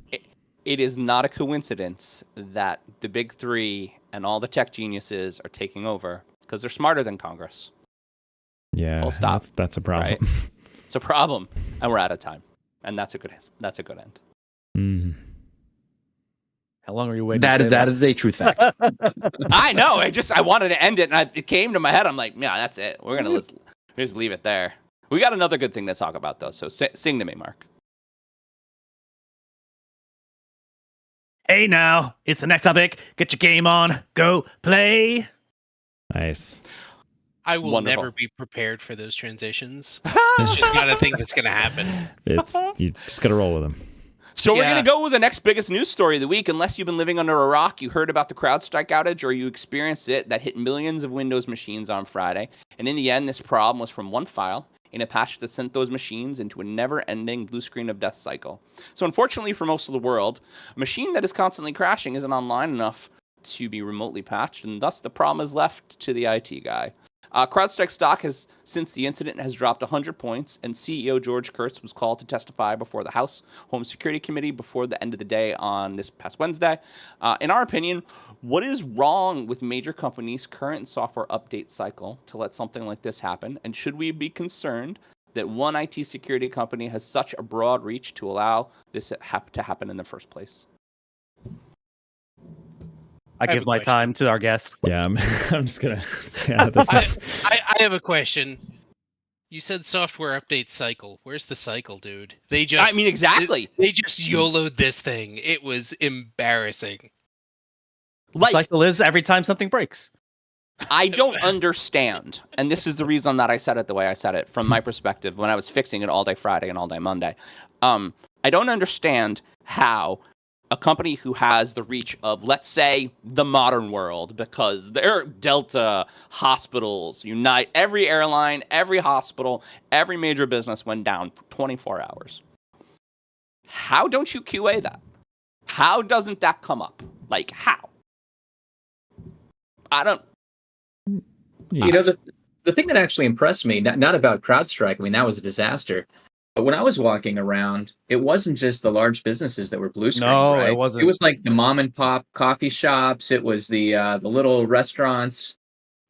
It is not a coincidence that the big three and all the tech geniuses are taking over because they're smarter than Congress. Yeah. Full stop. That's a problem. It's a problem, and we're out of time, and that's a good end. Mhm. How long are you waiting? That is a truth fact. I know. I wanted to end it, and it came to my head. I'm like, yeah, that's it. We're gonna just leave it there. We got another good thing to talk about though. So sing to me, Mark. Hey now, it's the next topic. Get your game on. Go play. Nice. I will Wonderful. never be prepared for those transitions. It's just not a thing that's going to happen. You just gotta roll with them. So we're Yeah. going to go with the next biggest news story of the week. Unless you've been living under a rock, you heard about the Crowdstrike outage or you experienced it that hit millions of Windows machines on Friday. And in the end, this problem was from one file in a patch that sent those machines into a never-ending blue screen of death cycle. So unfortunately for most of the world, a machine that is constantly crashing isn't online enough to be remotely patched, and thus the problem is left to the IT guy. CrowdStrike stock has, since the incident, has dropped 100 points, and CEO George Kurtz was called to testify before the House Home Security Committee before the end of the day on this past Wednesday. In our opinion, what is wrong with major companies' current software update cycle to let something like this happen? And should we be concerned that one IT security company has such a broad reach to allow this to happen in the first place? I have give a my question. time to our guest. Yeah, I'm just gonna stay out of this one. I have a question. You said software update cycle. Where's the cycle, dude? They just I mean, exactly. They just YOLO'd this thing. It was embarrassing. The Like, cycle is every time something breaks. I don't understand, and this is the reason that I said it the way I said it from my perspective when I was fixing it all day Friday and all day Monday. I don't understand how a company who has the reach of, let's say, the modern world, because they're Delta, hospitals, Unite, every airline, every hospital, every major business went down for 24 hours. How don't you QA that? How doesn't that come up? Like, how? I don't... Yeah. The thing that actually impressed me, not about CrowdStrike, I mean, that was a disaster. But when I was walking around, it wasn't just the large businesses that were blue screen. No, right? it wasn't. It was like the mom and pop coffee shops. It was the little restaurants.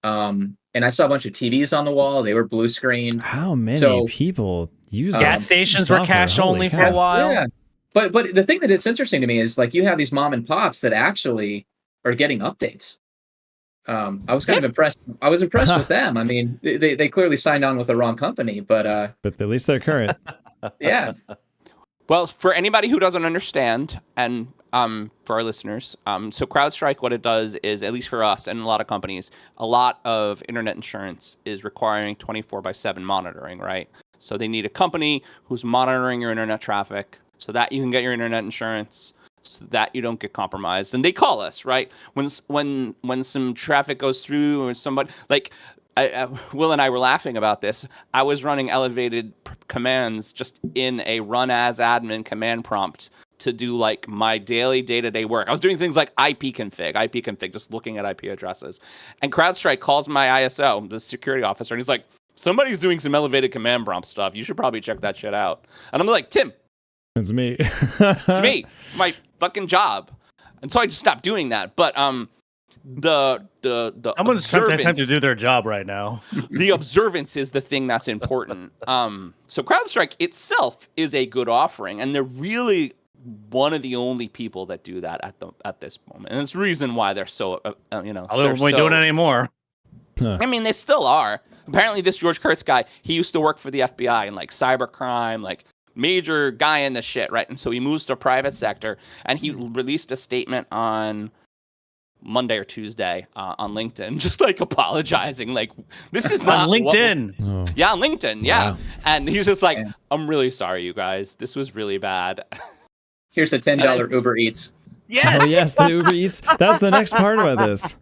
And I saw a bunch of TVs on the wall. They were blue screened. How many So, people use Gas this stations were software? cash Holy only for cow. a while. Yeah. But the thing that is interesting to me is like you have these mom and pops that actually are getting updates. I was kind of impressed. I was impressed with them. I mean, they clearly signed on with the wrong company, but at least they're current. yeah. Well, for anybody who doesn't understand, and for our listeners, so CrowdStrike, what it does is, at least for us and a lot of companies, a lot of internet insurance is requiring 24/7 monitoring, right? So they need a company who's monitoring your internet traffic so that you can get your internet insurance, so that you don't get compromised. And they call us, right? When some traffic goes through or somebody like. Will and I were laughing about this. I was running elevated commands just in a run as admin command prompt to do like my daily day-to-day work. I was doing things like IP config, just looking at IP addresses. And CrowdStrike calls my ISO, the security officer, and he's like, somebody's doing some elevated command prompt stuff. You should probably check that shit out. And I'm like, Tim, It's me. it's me. It's my fucking job. And so I just stopped doing that. But the Someone's trying observance- to do their job right now. the observance is the thing that's important. So CrowdStrike itself is a good offering, and they're really one of the only people that do that at this moment, and it's the reason why they're so Although we don't anymore. I mean, they still are. Apparently, this George Kurtz guy, he used to work for the FBI and like cybercrime, like major guy in the shit, right? And so he moves to private sector, and he released a statement on Monday or Tuesday on LinkedIn, just like apologizing, like this is not On LinkedIn. Yeah, on LinkedIn, yeah. Wow. And he's just like, Yeah. I'm really sorry, you guys. This was really bad. Here's a $10 Uber Eats. Yeah. Oh yes, the Uber Eats. That's the next part about this.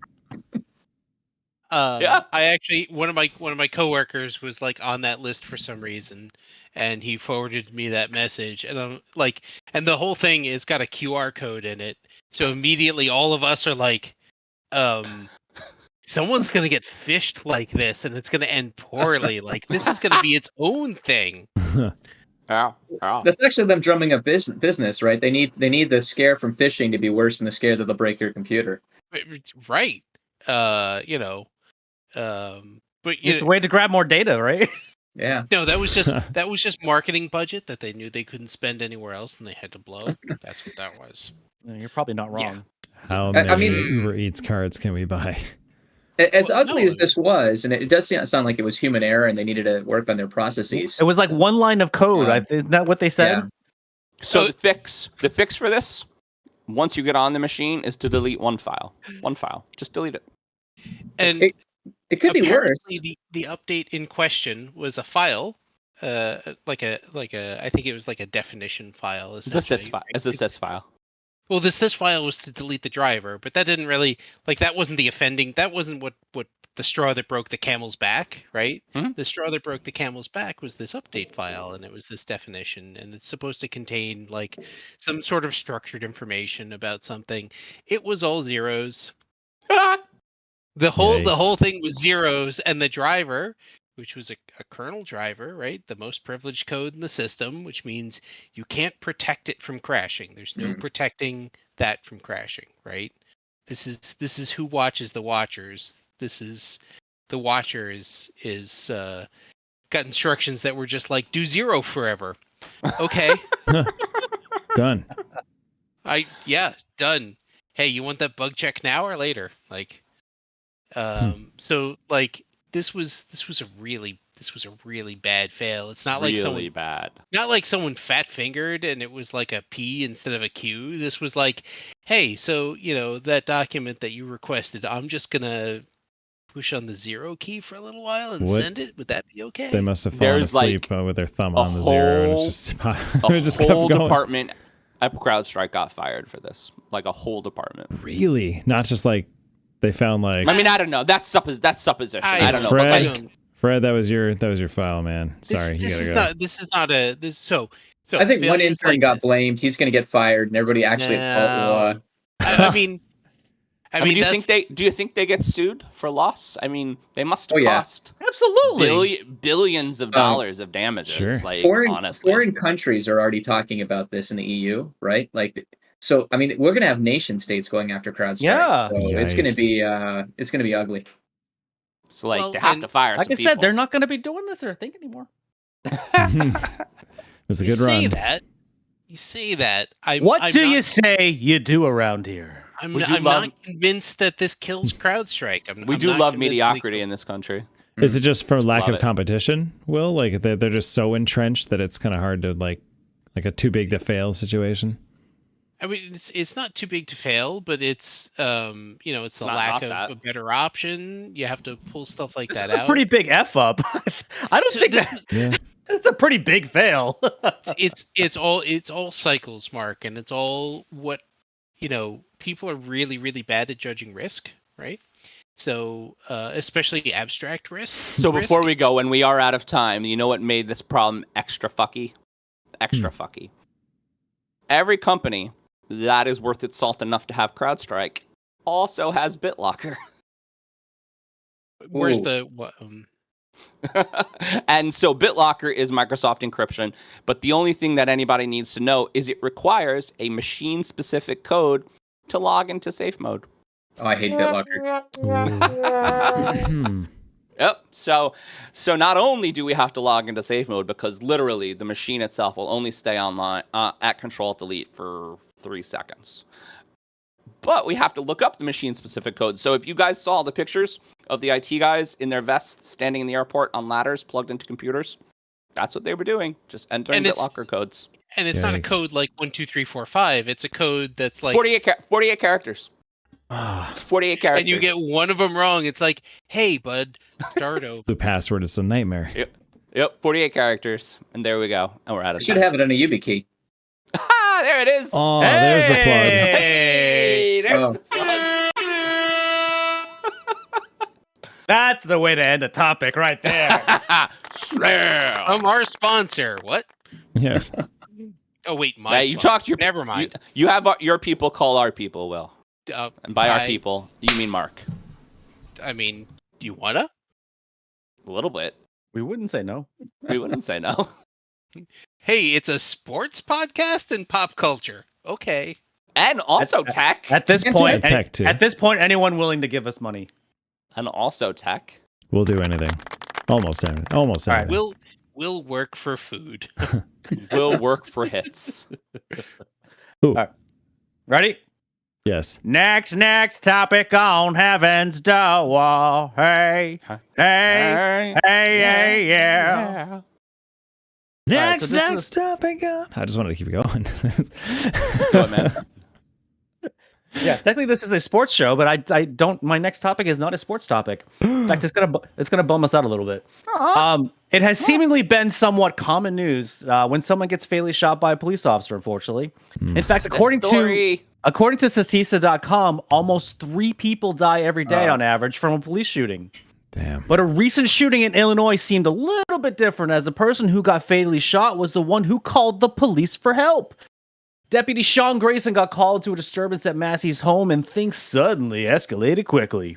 I actually one of my coworkers was like on that list for some reason, and he forwarded me that message, and I'm like, and the whole thing is got a QR code in it, so immediately all of us are like, someone's gonna get fished like this, and it's gonna end poorly. Like this is gonna be its own thing. Yeah. That's actually them drumming up business, right? They need the scare from phishing to be worse than the scare that they'll break your computer. Right. But It's a way to grab more data, right? Yeah. no, that was just marketing budget that they knew they couldn't spend anywhere else, and they had to blow. That's what that was. You're probably not wrong. How I many mean- Uber Eats cards can we buy? As Well, ugly no. as this was, and it does sound like it was human error and they needed to work on their processes. It was like one line of code. Isn't that what they said? Yeah. So Oh. the fix for this, once you get on the machine, is to delete one file. One file. Just delete it. And It could be worse. apparently the update in question was a file, like a I think it was like a definition file. It's a sys essentially, file. right? It's a sys file. Well, this file was to delete the driver, but that didn't really that wasn't the offending. That wasn't what the straw that broke the camel's back, right? Mhm. The straw that broke the camel's back was this update file, and it was this definition, and it's supposed to contain like some sort of structured information about something. It was all zeros. The whole thing was zeros, and the driver, which was a kernel driver, right? The most privileged code in the system, which means you can't protect it from crashing. There's no protecting that from crashing, right? This is who watches the watchers. This is the watcher is got instructions that were just like do zero forever. Okay. Done. Done. Hey, you want that bug check now or later? Like so like this was a really bad fail. It's not like really bad. Not like someone fat fingered and it was like a P instead of a Q. This was like, hey, so that document that you requested, I'm just gonna push on the zero key for a little while and send it. Would that be okay? They must have fallen There's, asleep like, with their thumb a on the zero, and whole- it's just A it just whole kept going. department at CrowdStrike got fired for this. Like a whole department. Really? Not just like they found like. I mean, I don't know. That's supposition. I don't know. But Fred, like, Fred, that was your file, man. Sorry, you gotta go. This is not a this. So I think one failures intern like got this- blamed. He's going to get fired, and everybody actually at fault will. I mean, do you think they get sued for loss? I mean, they must Oh, yeah. cost Absolutely. billions of dollars of damages. Sure. Like Foreign honestly, countries are already talking about this in the EU, right? Like, so I mean, we're going to have nation states going after CrowdStrike. Yeah. So it's going to be ugly. so like Well, they have and to fire. Like some I said, people. they're not going to be doing this or think anymore. It was a good you run. Say that. You say that. What do you say you do around here? I'm We do not love- convinced that this kills CrowdStrike. We I'm do not love convinced that it mediocrity kills- in this country. Is it just for lack love of it. competition, Will? Like they're just so entrenched that it's kind of hard to like a too big to fail situation? I mean, it's not too big to fail, but it's it's the not lack not of that. a better option. You have to pull stuff like This that is a out. pretty big F up. I don't So think this- that Yeah. it's a pretty big fail. it's all cycles, Mark, and it's all what people are really, really bad at judging risk, right? So especially abstract risk. So before we go, when we are out of time, you know what made this problem extra fucky? Fucky. Every company that is worth its salt enough to have CrowdStrike also has BitLocker. Where's Ooh. the what? And so BitLocker is Microsoft encryption, but the only thing that anybody needs to know is it requires a machine-specific code to log into safe mode. Oh, I hate BitLocker. Hmm. Yep. So not only do we have to log into safe mode because literally the machine itself will only stay online at Control-Delete for 3 seconds, but we have to look up the machine-specific code. So if you guys saw the pictures of the IT guys in their vests standing in the airport on ladders plugged into computers, that's what they were doing, just entering And it's- BitLocker codes. And it's not a Yikes. code like 1, 2, 3, 4, 5. It's a code that's like 48 characters. Ah, It's 48 characters. and you get one of them wrong. It's like, hey, bud, start over. the password is a nightmare. Yep, 48 characters, and there we go, and we're out I of should time. have it on a YubiKey. Ah, there it is. Oh, there's the plug. Hey, there's Oh. the plug. That's the way to end a topic right there. Slam. Our sponsor. What? Yes. Oh wait, my. Hey, you sponsor. talked to your. Never mind. You have your people call our people, Will, and by our I- people, you mean Mark. I mean, do you wanna? A little bit. We wouldn't say no. We wouldn't say no. Hey, it's a sports podcast and pop culture. Okay. And also tech. At this And point, tech, too. at this point, anyone willing to give us money? And also tech. We'll do anything. Almost anything. Almost All right, anything. We'll work for food. Will work for hits. Ooh. right. Ready? Yes. Next topic on Heaven's Door. Hey, hey, yeah. Next, so this next topic on. I just wanted to keep it going. Go, man. Yeah, technically this is a sports show, but I don't. My next topic is not a sports topic. In fact, it's gonna bum us out a little bit. It has seemingly been somewhat common news when someone gets fatally shot by a police officer. Unfortunately, in fact, according to Statista.com, almost 3 people die every day on average from a police shooting. Damn. But a recent shooting in Illinois seemed a little bit different, as the person who got fatally shot was the one who called the police for help. Deputy Sean Grayson got called to a disturbance at Massey's home, and things suddenly escalated quickly.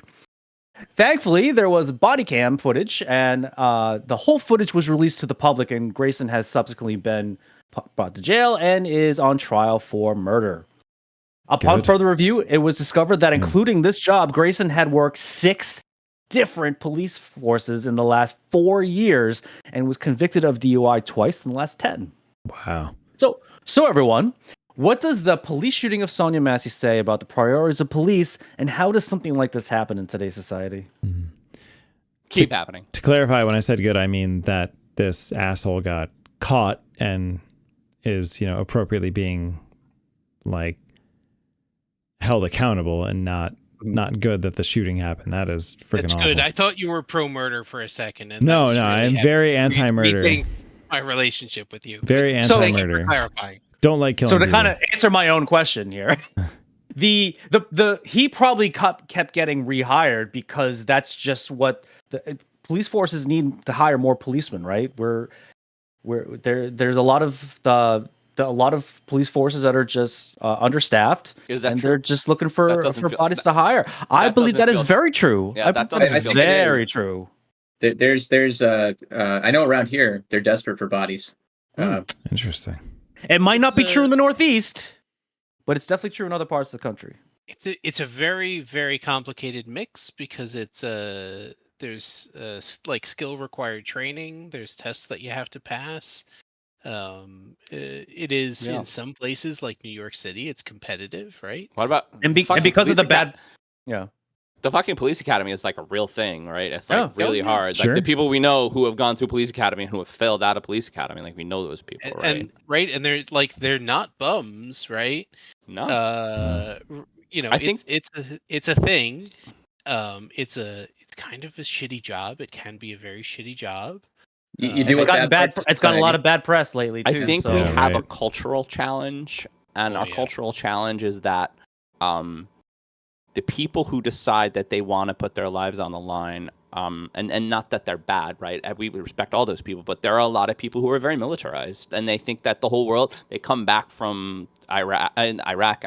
Thankfully, there was body cam footage, and the whole footage was released to the public, and Grayson has subsequently been brought to jail and is on trial for murder. Upon Good. further review, it was discovered that including this job, Grayson had worked 6 different police forces in the last 4 years and was convicted of DUI twice in the last 10. Wow. So everyone, what does the police shooting of Sonia Massey say about the priorities of police, and how does something like this happen in today's society? Keep happening. To clarify, when I said good, I mean that this asshole got caught and is, appropriately being like held accountable, and not good that the shooting happened. That is freaking That's awful. good. I thought you were pro murder for a second. And No, that was really I'm happy. very anti-murder. Rethinking my relationship with you. Very Thank you for anti-murder. clarifying. Don't like killing So to people. kind of answer my own question here, he probably kept getting rehired because that's just what the police forces need to hire more policemen, right? There's a lot of a lot of police forces that are just understaffed, Is that and true? they're just looking for That doesn't feel- bodies to hire. I believe doesn't that is feel very true. Yeah, that believe doesn't that feel is true. very true. There's I know around here they're desperate for bodies. Interesting. It might not be It's, true in the Northeast, but it's definitely true in other parts of the country. It's a very, very complicated mix because there's like skill required training. There's tests that you have to pass. It is in some places like New York City, it's competitive, right? What about And because of the bad, yeah. The fucking police academy is like a real thing, right? It's like really yeah. hard. Sure. Like the people we know who have gone through police academy and who have failed out of police academy, like we know those people, right? And they're not bums, right? No. You know, I think it's a thing. It's kind of a shitty job. It can be a very shitty job. You do It's gotten a lot of bad press lately too. I think so. we have a right. cultural challenge, and our cultural challenge is that the people who decide that they want to put their lives on the line, and not that they're bad, right? We respect all those people, but there are a lot of people who are very militarized, and they think that the whole world. They come back from Iraq and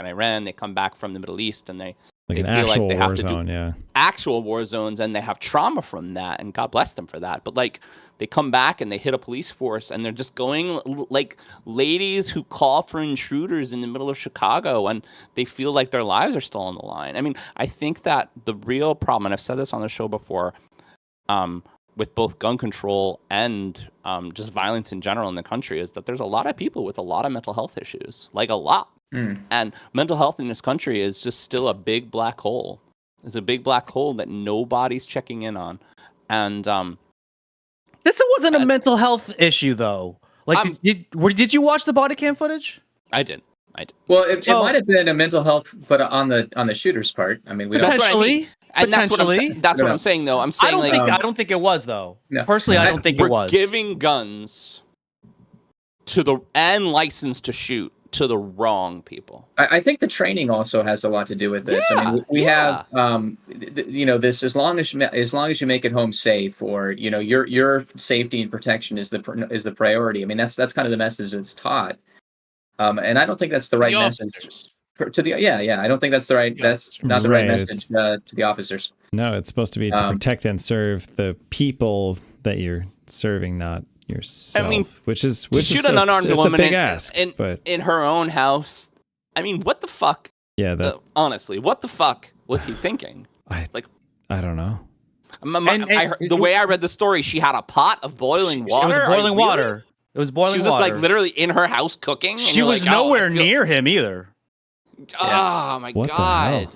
Iran. They come back from the Middle East, and they feel like they have to do actual war zones, and they have trauma from that, and God bless them for that. But like, they come back and they hit a police force, and they're just going like ladies who call for intruders in the middle of Chicago, and they feel like their lives are still on the line. I mean, I think that the real problem, and I've said this on the show before, with both gun control and just violence in general in the country, is that there's a lot of people with a lot of mental health issues, like a lot. And mental health in this country is just still a big black hole. It's a big black hole that nobody's checking in on. And this wasn't a mental health issue, though. Like, did you watch the body cam footage? I did. Well, it might have been a mental health, but on the shooter's part. I mean, we don't. Potentially. And that's what I'm saying, though. I'm saying I don't think it was, though. No. Personally, I don't think it was. We're giving guns and license to shoot to the wrong people. I think the training also has a lot to do with this. Yeah, I mean, we have, this as long as you make it home safe, or your safety and protection is the priority. I mean, that's kind of the message that's taught, and I don't think that's the right message to the I don't think that's the right. That's not the right message to the officers. No, it's supposed to be to protect and serve the people that you're serving, not yourself. I mean, which is shoot an unarmed woman a big ask, but in her own house. I mean, what the fuck? Yeah, honestly, what the fuck was he thinking? I don't know. I heard, the way I read the story, she had a pot of boiling water. It was boiling water. It was boiling water. She was just like literally in her house cooking. And she was nowhere near him either. Oh my what God! The hell?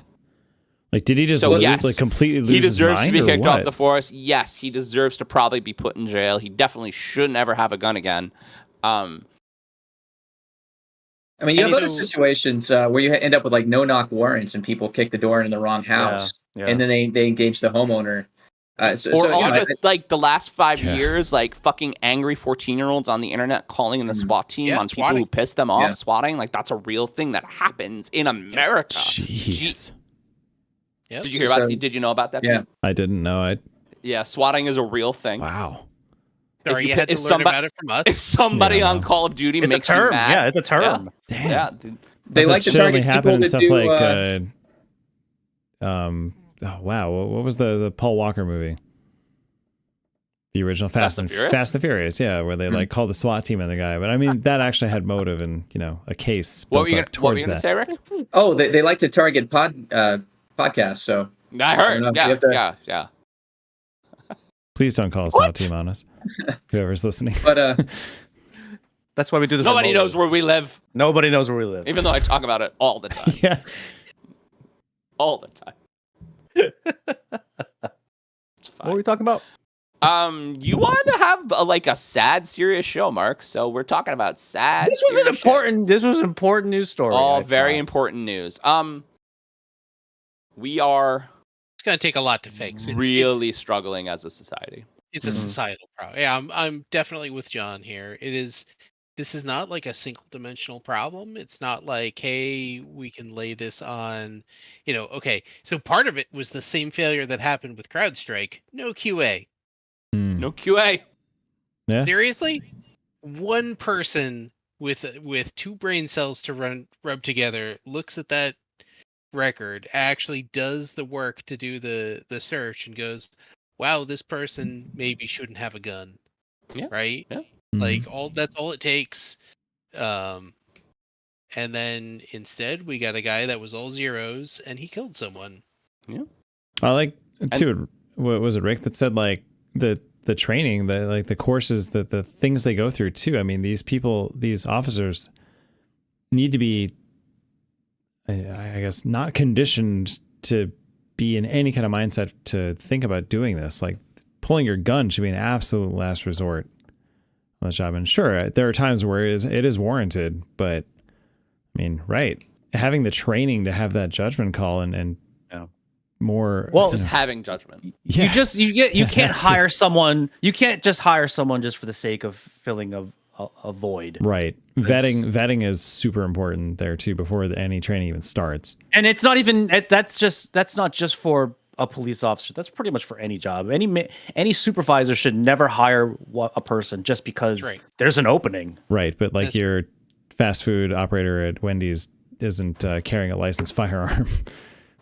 Like, did he just completely lose his mind? He deserves to be kicked off the force. Yes, he deserves to probably be put in jail. He definitely should never have a gun again. I mean, you have other situations where you end up with like no-knock warrants and people kick the door in the wrong house, and then they engage the homeowner. Like the last 5 years, like fucking angry 14-year-olds on the internet calling in the SWAT team on people who pissed them off, swatting. Like, that's a real thing that happens in America. Jeez. Yep. Did you hear about? Did you know about that? Yeah, I didn't know. Swatting is a real thing. Wow. Sorry, you had to learn about it from us. If somebody on Call of Duty makes you mad, yeah, it's a term. Damn. Yeah, they like to target people that stuff do. Oh wow, what was the Paul Walker movie? The original Fast and Furious, yeah, where they like call the SWAT team on the guy. But I mean, that actually had motive and a case. What were you going to say, Rick? Oh, they like to target podcasts. So I heard. Yeah. Please don't call a SWAT team on us. Whoever's listening. But that's why we do this. Nobody knows where we live. Nobody knows where we live. Even though I talk about it all the time. Yeah. All the time. It's fine. What were we talking about? You wanted to have a sad, serious show, Mark. So we're talking about sad. This was important news story. All very important news. We are. It's going to take a lot to fix. It's struggling as a society. It's a societal problem. Yeah, I'm definitely with John here. This is not like a single dimensional problem. It's not like, hey, we can lay this on, okay. So part of it was the same failure that happened with CrowdStrike. No QA. No QA. Yeah. Seriously? One person with two brain cells to rub together looks at that record, actually does the work to do the search, and goes, wow, this person maybe shouldn't have a gun. Yeah. Right? Yeah. Like that's all it takes. And then instead we got a guy that was all zeros and he killed someone. Yeah. I like too. What was it, Rick, that said like the the training, the courses, the things they go through too. I mean, these officers need to be, I guess, not conditioned to be in any kind of mindset to think about doing this. Like pulling your gun should be an absolute last resort on the job. And sure, there are times where it is warranted, but I mean, right. Having the training to have that judgment call and more just having judgment. Yeah. You can't hire someone. You can't just hire someone just for the sake of filling a void. Right. Vetting is super important there too before any training even starts. And it's not even that's not just for a police officer. That's pretty much for any job. Any supervisor should never hire a person just because there's an opening. Right, but like your fast food operator at Wendy's isn't carrying a licensed firearm.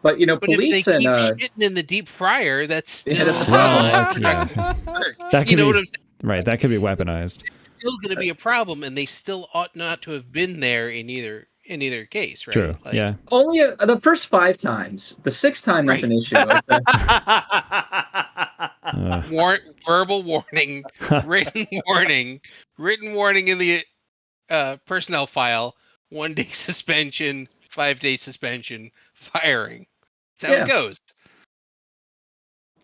But if police they keep shitting in the deep fryer, that's still that's a problem. That could what be I'm saying? Right. That could be weaponized. It's still going to be a problem, and they still ought not to have been there in either case, right? True. Yeah. Only the first 5 times. The 6th time, that's an issue. Verbal warning, written warning in the personnel file, 1-day suspension, 5-day suspension, firing. That's how it goes.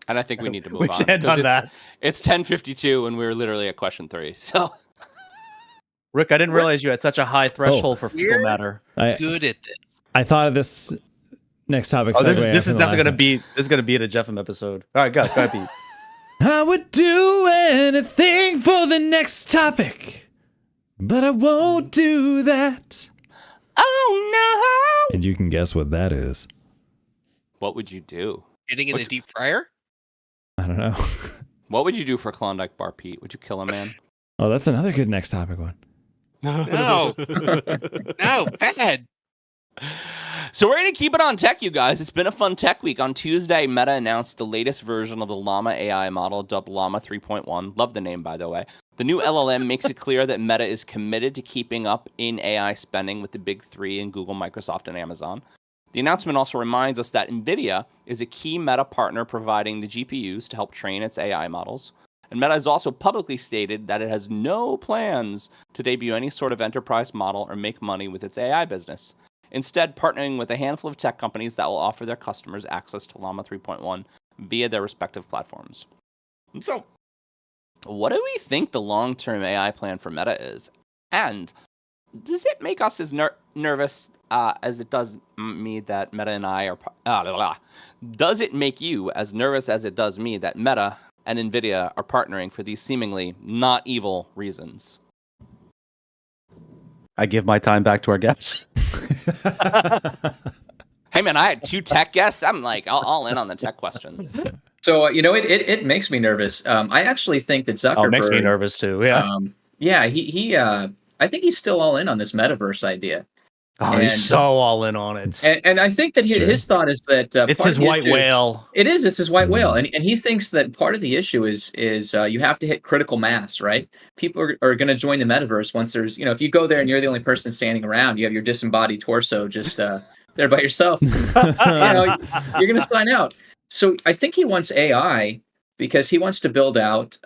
And I think we need to move We on. should end on that. It's 10:52 and we're literally at question 3. So, Rick, I didn't realize you had such a high threshold for fecal matter. Good at this. I thought of this next topic. This is definitely gonna be the Jeffem episode. All right, go ahead, Pete. I would do anything for the next topic, but I won't do that. oh no! And you can guess what that is. What would you do? Getting in a deep fryer? I don't know. What would you do for Klondike Bar, Pete? Would you kill a man? Oh, that's another good next topic one. No. No, bad. So we're going to keep it on tech, you guys. It's been a fun tech week. On Tuesday, Meta announced the latest version of the Llama AI model, dubbed Llama 3.1. Love the name, by the way. The new LLM makes it clear that Meta is committed to keeping up in AI spending with the big three in Google, Microsoft, and Amazon. The announcement also reminds us that NVIDIA is a key Meta partner providing the GPUs to help train its AI models. And Meta has also publicly stated that it has no plans to debut any sort of enterprise model or make money with its AI business. Instead, partnering with a handful of tech companies that will offer their customers access to Llama 3.1 via their respective platforms. And so, what do we think the long-term AI plan for Meta is? And does it make us as nervous as it does me that Meta and I are... Does it make you as nervous as it does me that Meta and NVIDIA are partnering for these seemingly not evil reasons? I give my time back to our guests. Hey man, I had 2 tech guests. I'm like all in on the tech questions. So it makes me nervous. I actually think that Zuckerberg. Oh, it makes me nervous too. Yeah. He I think he's still all in on this metaverse idea. He's so all in on it. And I think that his thought is that it's his white whale. It's his white whale, and he thinks that part of the issue is you have to hit critical mass, right? People are going to join the metaverse once there's if you go there and you're the only person standing around, you have your disembodied torso just there by yourself. You're going to sign out. So I think he wants AI because he wants to build out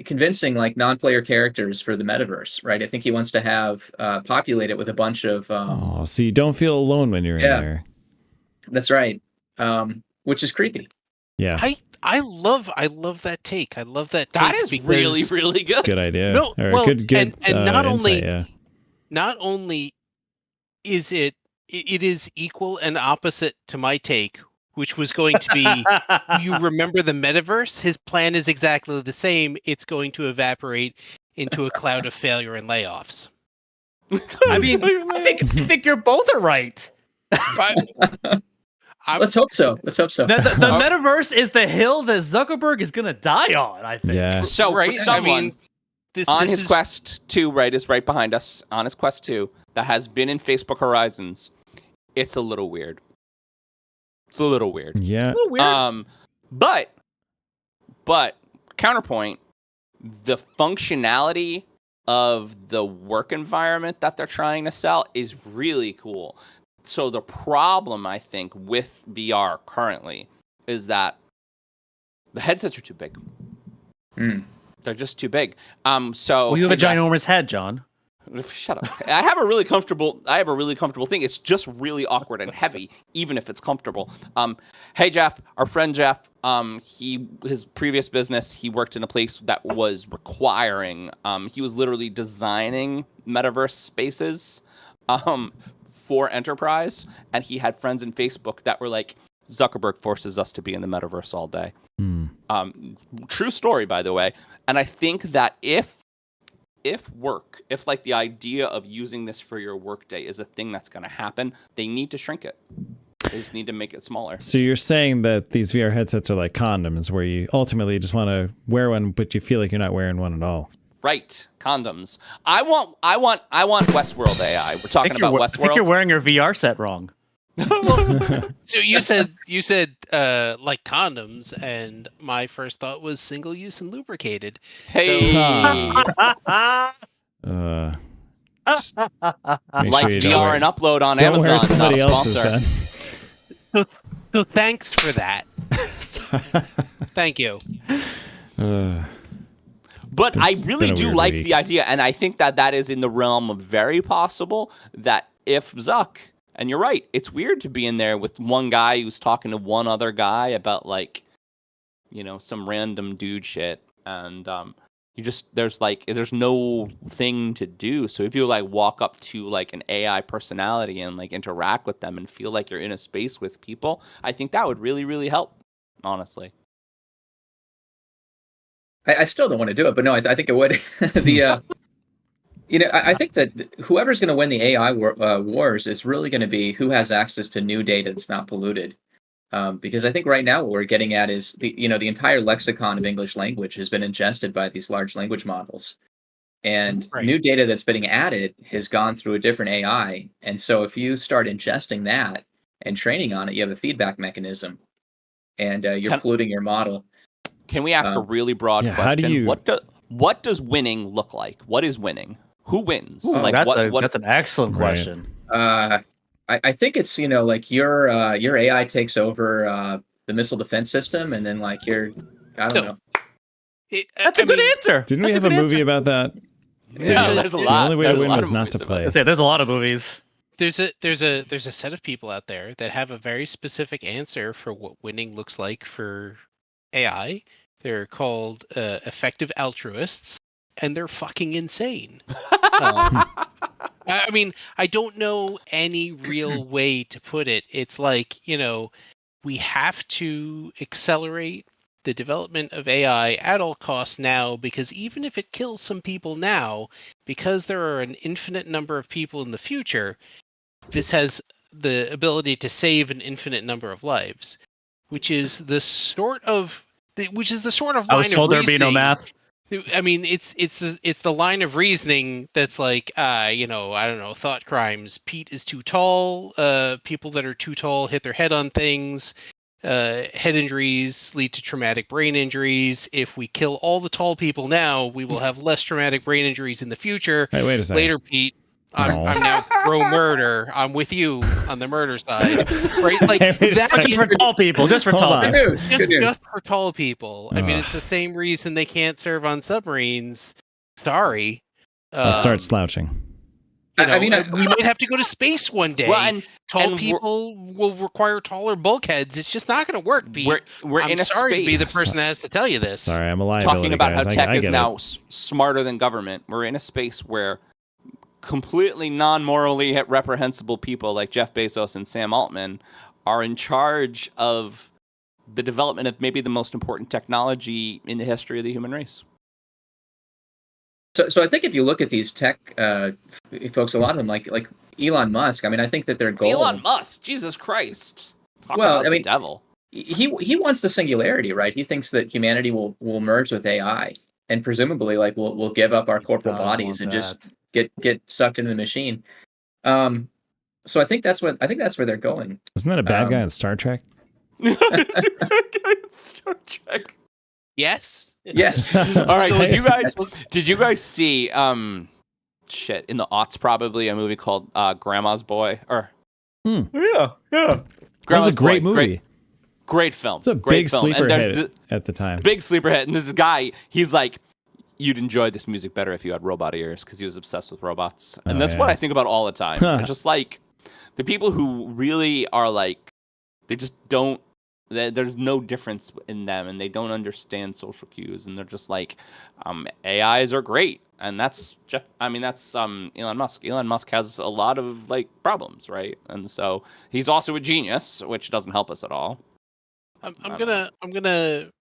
convincing like non-player characters for the metaverse, right? I think he wants to have populate it with a bunch of so you don't feel alone when you're in there. That's right. Which is creepy. Yeah. I love that take. I love that take. That is really, really good. Good idea. No, good and not insight, not only is it is equal and opposite to my take, which was going to be, you remember the metaverse? His plan is exactly the same. It's going to evaporate into a cloud of failure and layoffs. I mean, I think you're both are right. Let's hope so. The metaverse is the hill that Zuckerberg is going to die on, I think. Yeah. So for someone on his Quest 2, right, is right behind us, on his Quest 2, that has been in Facebook Horizons, it's a little weird. It's a little weird. Yeah. A little weird. But counterpoint, the functionality of the work environment that they're trying to sell is really cool. So the problem, I think, with VR currently is that the headsets are too big. They're just too big. So Well, you have a hey, Jeff, ginormous head, John. Shut up. I have a really comfortable thing. It's just really awkward and heavy, even if it's comfortable. Hey Jeff, our friend Jeff, his previous business, he worked in a place that was requiring, he was literally designing metaverse spaces for enterprise, and he had friends in Facebook that were like, Zuckerberg forces us to be in the metaverse all day. True story, by the way. And I think that if like the idea of using this for your workday is a thing that's going to happen, they need to shrink it. They just need to make it smaller. So you're saying that these VR headsets are like condoms, where you ultimately just want to wear one, but you feel like you're not wearing one at all. Right, condoms. I want Westworld AI. We're talking about Westworld. I think you're wearing your VR set wrong. So you said like condoms, and my first thought was single use and lubricated. Hey, Just make like sure you don't VR wear- and upload on don't Amazon. wear somebody not a else's sponsor. So thanks for that. then. Thank you. But I It's really been a do weird like week. the idea, and I think that is in the realm of very possible that if Zuck, and you're right, it's weird to be in there with one guy who's talking to one other guy about like, some random dude shit, and there's no thing to do. So if you like walk up to like an AI personality and like interact with them and feel like you're in a space with people, I think that would really, really help, honestly. I still don't want to do it, but no, I think it would. I think that whoever's going to win the AI wars is really going to be who has access to new data that's not polluted. Because I think right now what we're getting at is the entire lexicon of English language has been ingested by these large language models, and Right. new data that's been added has gone through a different AI. And so if you start ingesting that and training on it, you have a feedback mechanism, and you're polluting your model. Can we ask a really broad yeah, question? how do you- What does winning look like? What is winning? Who wins? Ooh, like that's an excellent Right. question. I think it's like your AI takes over the missile defense system, and then like I don't know. That's a good answer. Didn't we have a movie about that? Yeah, there's a The lot. only way to There's a win lot was of not movies to about play. I say there's a lot of movies. There's a set of people out there that have a very specific answer for what winning looks like for AI. They're called effective altruists, and they're fucking insane. I mean, I don't know any real way to put it. It's like, we have to accelerate the development of AI at all costs now, because even if it kills some people now, because there are an infinite number of people in the future, this has the ability to save an infinite number of lives, which is the sort of line I was of told there'd be reasoning. no math. I mean, it's the line of reasoning that's like, I don't know, thought crimes. Pete is too tall. People that are too tall hit their head on things. Head injuries lead to traumatic brain injuries. If we kill all the tall people now, we will have less traumatic brain injuries in the future. Hey, wait a second. Later, Pete, I'm No. now pro murder. I'm with you on the murder side, right? Like Hey, wait a that's second. Just for tall people. Just for Hold tall on. people. Good news. just for tall people. I mean, it's the same reason they can't serve on submarines. Sorry. Let's start slouching. We might have to go to space one day. Well, and Tall people will require taller bulkheads. It's just not going to work, Pete. we're I'm in a sorry space. to be the person that has to tell you this. Sorry, I'm a liability, Talking about guys. how I tech is get now it. smarter than government. We're in a space where completely non-morally reprehensible people like Jeff Bezos and Sam Altman are in charge of the development of maybe the most important technology in the history of the human race. So I think if you look at these tech folks, a lot of them like Elon Musk. I mean, I think that their goal. Elon Musk, Jesus Christ! Talk Well, about I mean, the devil. He wants the singularity, right? He thinks that humanity will merge with AI, and presumably, like we'll give up our corporal bodies and just get sucked into the machine. So I think that's where they're going. Wasn't that a bad guy in Star Trek? Star Trek. Yes. Yes. All right. Did you guys see in the aughts probably a movie called Grandma's Boy or Yeah. That was a great movie. Great film. It's a Great big film. sleeper And there's hit at the time. big sleeper hit. And this guy, he's like, you'd enjoy this music better if you had robot ears, because he was obsessed with robots. And that's what I think about all the time. It's just like the people who really are like, they just don't, there's no difference in them, and they don't understand social cues, and they're just like, AIs are great. And that's Elon Musk. Elon Musk has a lot of like problems, right? And so he's also a genius, which doesn't help us at all. I'm gonna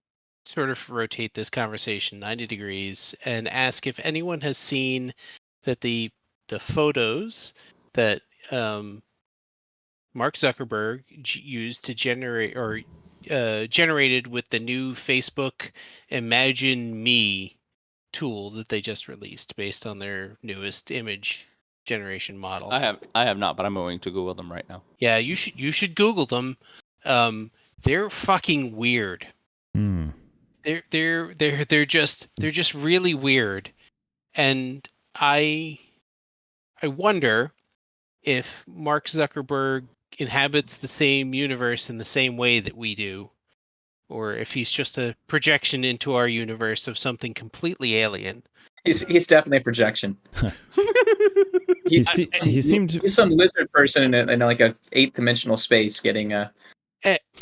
sort of rotate this conversation 90 degrees and ask if anyone has seen that the photos that Mark Zuckerberg used to generate or generated with the new Facebook Imagine Me tool that they just released based on their newest image generation model. I have not, but I'm going to Google them right now. Yeah, you should Google them. They're fucking weird. They're just really weird, and I wonder if Mark Zuckerberg inhabits the same universe in the same way that we do, or if he's just a projection into our universe of something completely alien. He's definitely a projection. He seemed he's some lizard person in like a 8th-dimensional space getting a.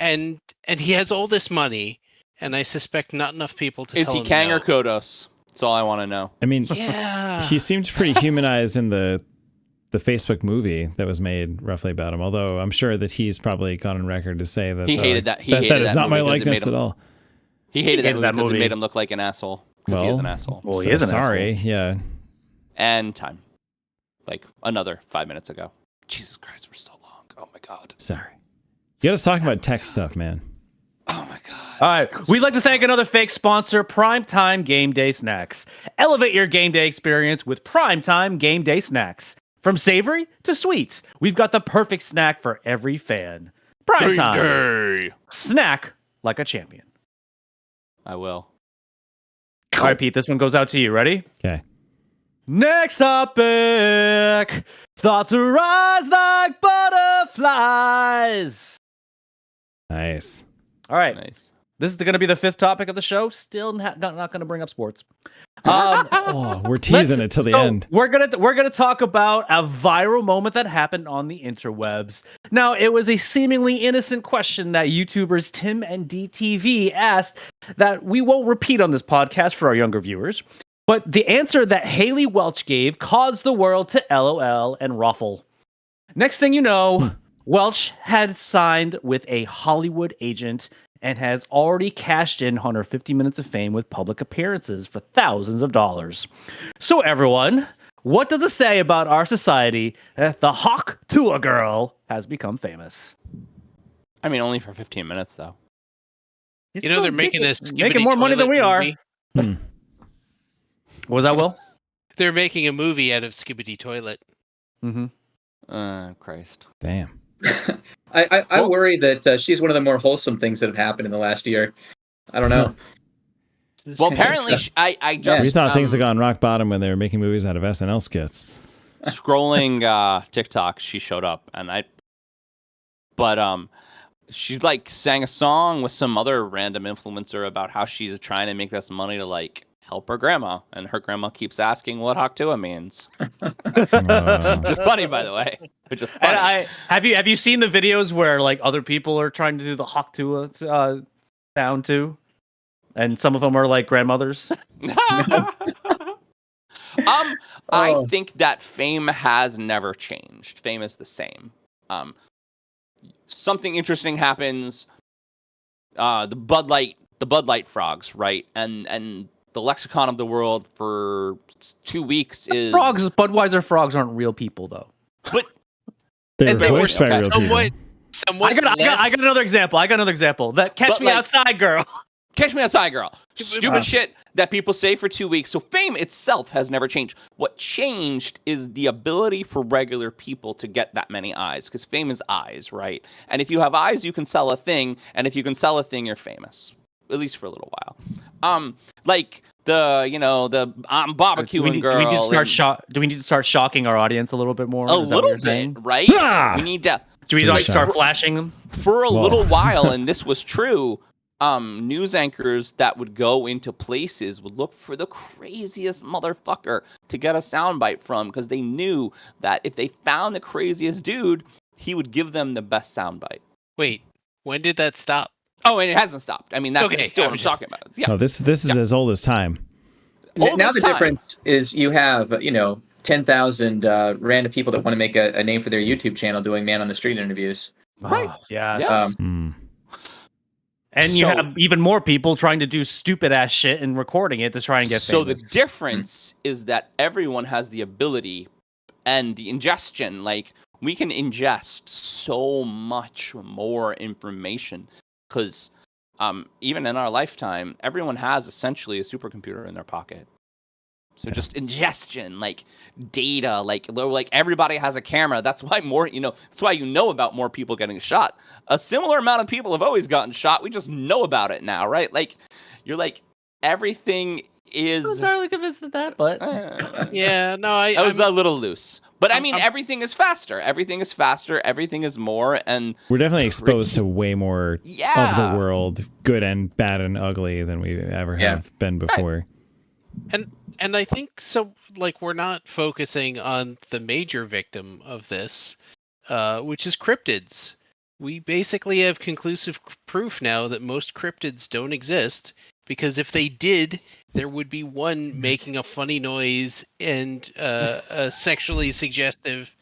And he has all this money, and I suspect not enough people to Is tell he him Kang no. or Kodos? That's all I want to know. I mean, Yeah. he seemed pretty humanized in the Facebook movie that was made roughly about him. Although I'm sure that he's probably gone on record to say that He hated that. He that hated is that not my movie because it likeness made at him- all. He hated that hated movie because it made him look like an asshole. Because he is an asshole. Well, he is an sorry. asshole. Yeah. And time. Like another 5 minutes ago. Jesus Christ, we're so long. Oh my God. Sorry. You got to talk about tech stuff, man. Oh my God. All right. We'd like to thank another fake sponsor, Primetime Game Day Snacks. Elevate your game day experience with Primetime Game Day Snacks. From savory to sweet, we've got the perfect snack for every fan. Primetime. Snack like a champion. I will. All right, Pete, this one goes out to you. Ready? Okay. Next topic. Thoughts arise like butterflies. Nice. All right. Nice. This is going to be the 5th topic of the show. Still not going to bring up sports. Oh, we're teasing it till the end. We're gonna talk about a viral moment that happened on the interwebs. Now, it was a seemingly innocent question that YouTubers Tim and DTV asked that we won't repeat on this podcast for our younger viewers. But the answer that Haley Welch gave caused the world to LOL and ruffle. Next thing you know, Welch had signed with a Hollywood agent and has already cashed in on her 50 minutes of fame with public appearances for thousands of dollars. So everyone, what does it say about our society that the hawk to a girl has become famous? I mean, only for 15 minutes, though. You know, they're making making more money than we are. Movie. What was that, Will? They're making a movie out of Skibidi Toilet. Mm-hmm. Christ. Damn. I worry that she's one of the more wholesome things that have happened in the last year. I don't know. Well, apparently, I just... We thought things had gone rock bottom when they were making movies out of SNL skits. Scrolling TikTok, she showed up, and she like sang a song with some other random influencer about how she's trying to make this money to like help her grandma, and her grandma keeps asking what Haktua means. Just funny, by the way. Which is funny. And have you seen the videos where like other people are trying to do the Haktua sound too, and some of them are like grandmothers? I think that fame has never changed. Fame is the same. Something interesting happens. The Bud Light frogs, right? And the lexicon of the world for 2 weeks is Frogs. Budweiser frogs aren't real people, though. But They were they were voiced by real people. somewhat I got another example. That Catch But, Me like, Outside Girl. Catch Me Outside Girl. Stupid shit that people say for 2 weeks. So fame itself has never changed. What changed is the ability for regular people to get that many eyes, because fame is eyes, right? And if you have eyes, you can sell a thing, and if you can sell a thing, you're famous, at least for a little while. Like the I'm barbecuing girl. Do we need to start shocking our audience a little bit more? A Is that what little you're bit, saying? right? Ah! We need to Do we like start flashing them? For a little while, and this was true, news anchors that would go into places would look for the craziest motherfucker to get a soundbite from, because they knew that if they found the craziest dude, he would give them the best soundbite. Wait, when did that stop? Oh, and it hasn't stopped. I mean, that's still what I'm talking about. Yeah. Oh, this is as old as time. Now the difference is you have 10,000 random people that want to make a name for their YouTube channel doing man on the street interviews. Right. Yeah. And you So- have even more people trying to do stupid ass shit and recording it to try and get So famous. the difference is that everyone has the ability and the ingestion. Like, we can ingest so much more information because even in our lifetime, everyone has essentially a supercomputer in their pocket. So just ingestion, like data, like everybody has a camera. That's why that's why about more people getting shot. A similar amount of people have always gotten shot. We just know about it now, right? Like, you're like, everything is. I'm not entirely convinced of that, but Yeah, no, I was I'm- a little loose. But I mean, everything is faster. Everything is faster. Everything is more. And We're definitely exposed to way more of Yeah. the world, good and bad and ugly, than we ever have been before. And I think so. Like, we're not focusing on the major victim of this, which is cryptids. We basically have conclusive proof now that most cryptids don't exist, because if they did, there would be one making a funny noise and a sexually suggestive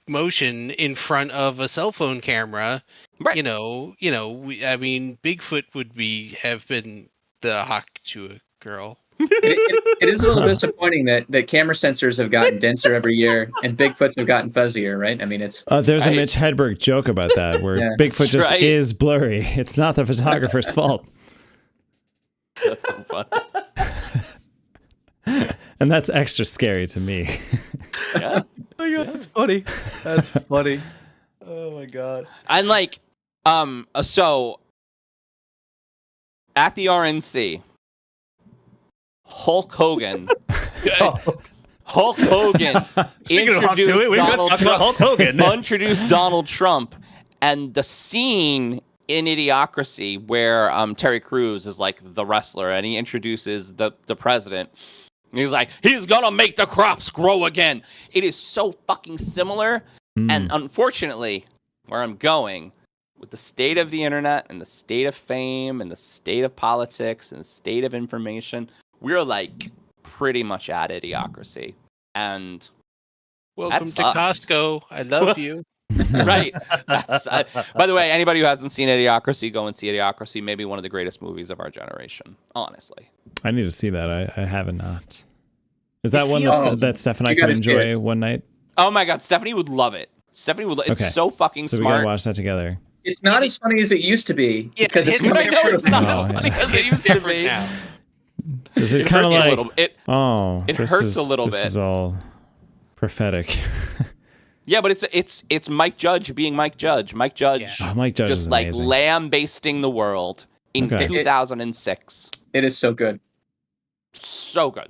motion in front of a cell phone camera. Right. I mean, Bigfoot would have been the hawk to a girl. It is a little disappointing that camera sensors have gotten denser every year and Bigfoots have gotten fuzzier, right? I mean, it's There's a Mitch Hedberg joke about that, where Bigfoot just is blurry. It's not the photographer's fault. that's so funny. And that's extra scary to me. Yeah. oh yeah, that's funny. That's funny. Oh my god. And like, so at the RNC, Hulk Hogan Speaking of Hulk, we got to talk about Hulk Hogan. introduced Donald Trump, and the scene in Idiocracy where Terry Crews is like the wrestler, and he introduces the president. And he's like, he's gonna make the crops grow again. It is so fucking similar, and unfortunately, where I'm going with the state of the internet and the state of fame and the state of politics and the state of information, we're like pretty much at Idiocracy. And Welcome to sucks. Costco. I love you. right. By the way, anybody who hasn't seen Idiocracy, go and see Idiocracy. Maybe one of the greatest movies of our generation, honestly. I need to see that. I haven't not. Is that one that Steph and I could enjoy one night? Oh my God, Stephanie would love it. It's so fucking so smart. we gotta watch that together. It's not as funny as it used to be because it's I know it's not as Oh, funny yeah. as it used to be. now. Is it kind of hurts a like little bit. It this hurts is, a little this bit. is all prophetic. Yeah, but it's Mike Judge being Mike Judge. Mike Judge, Mike Judge just is like amazing. lambasting the world in Okay. 2006. It is so good. So good.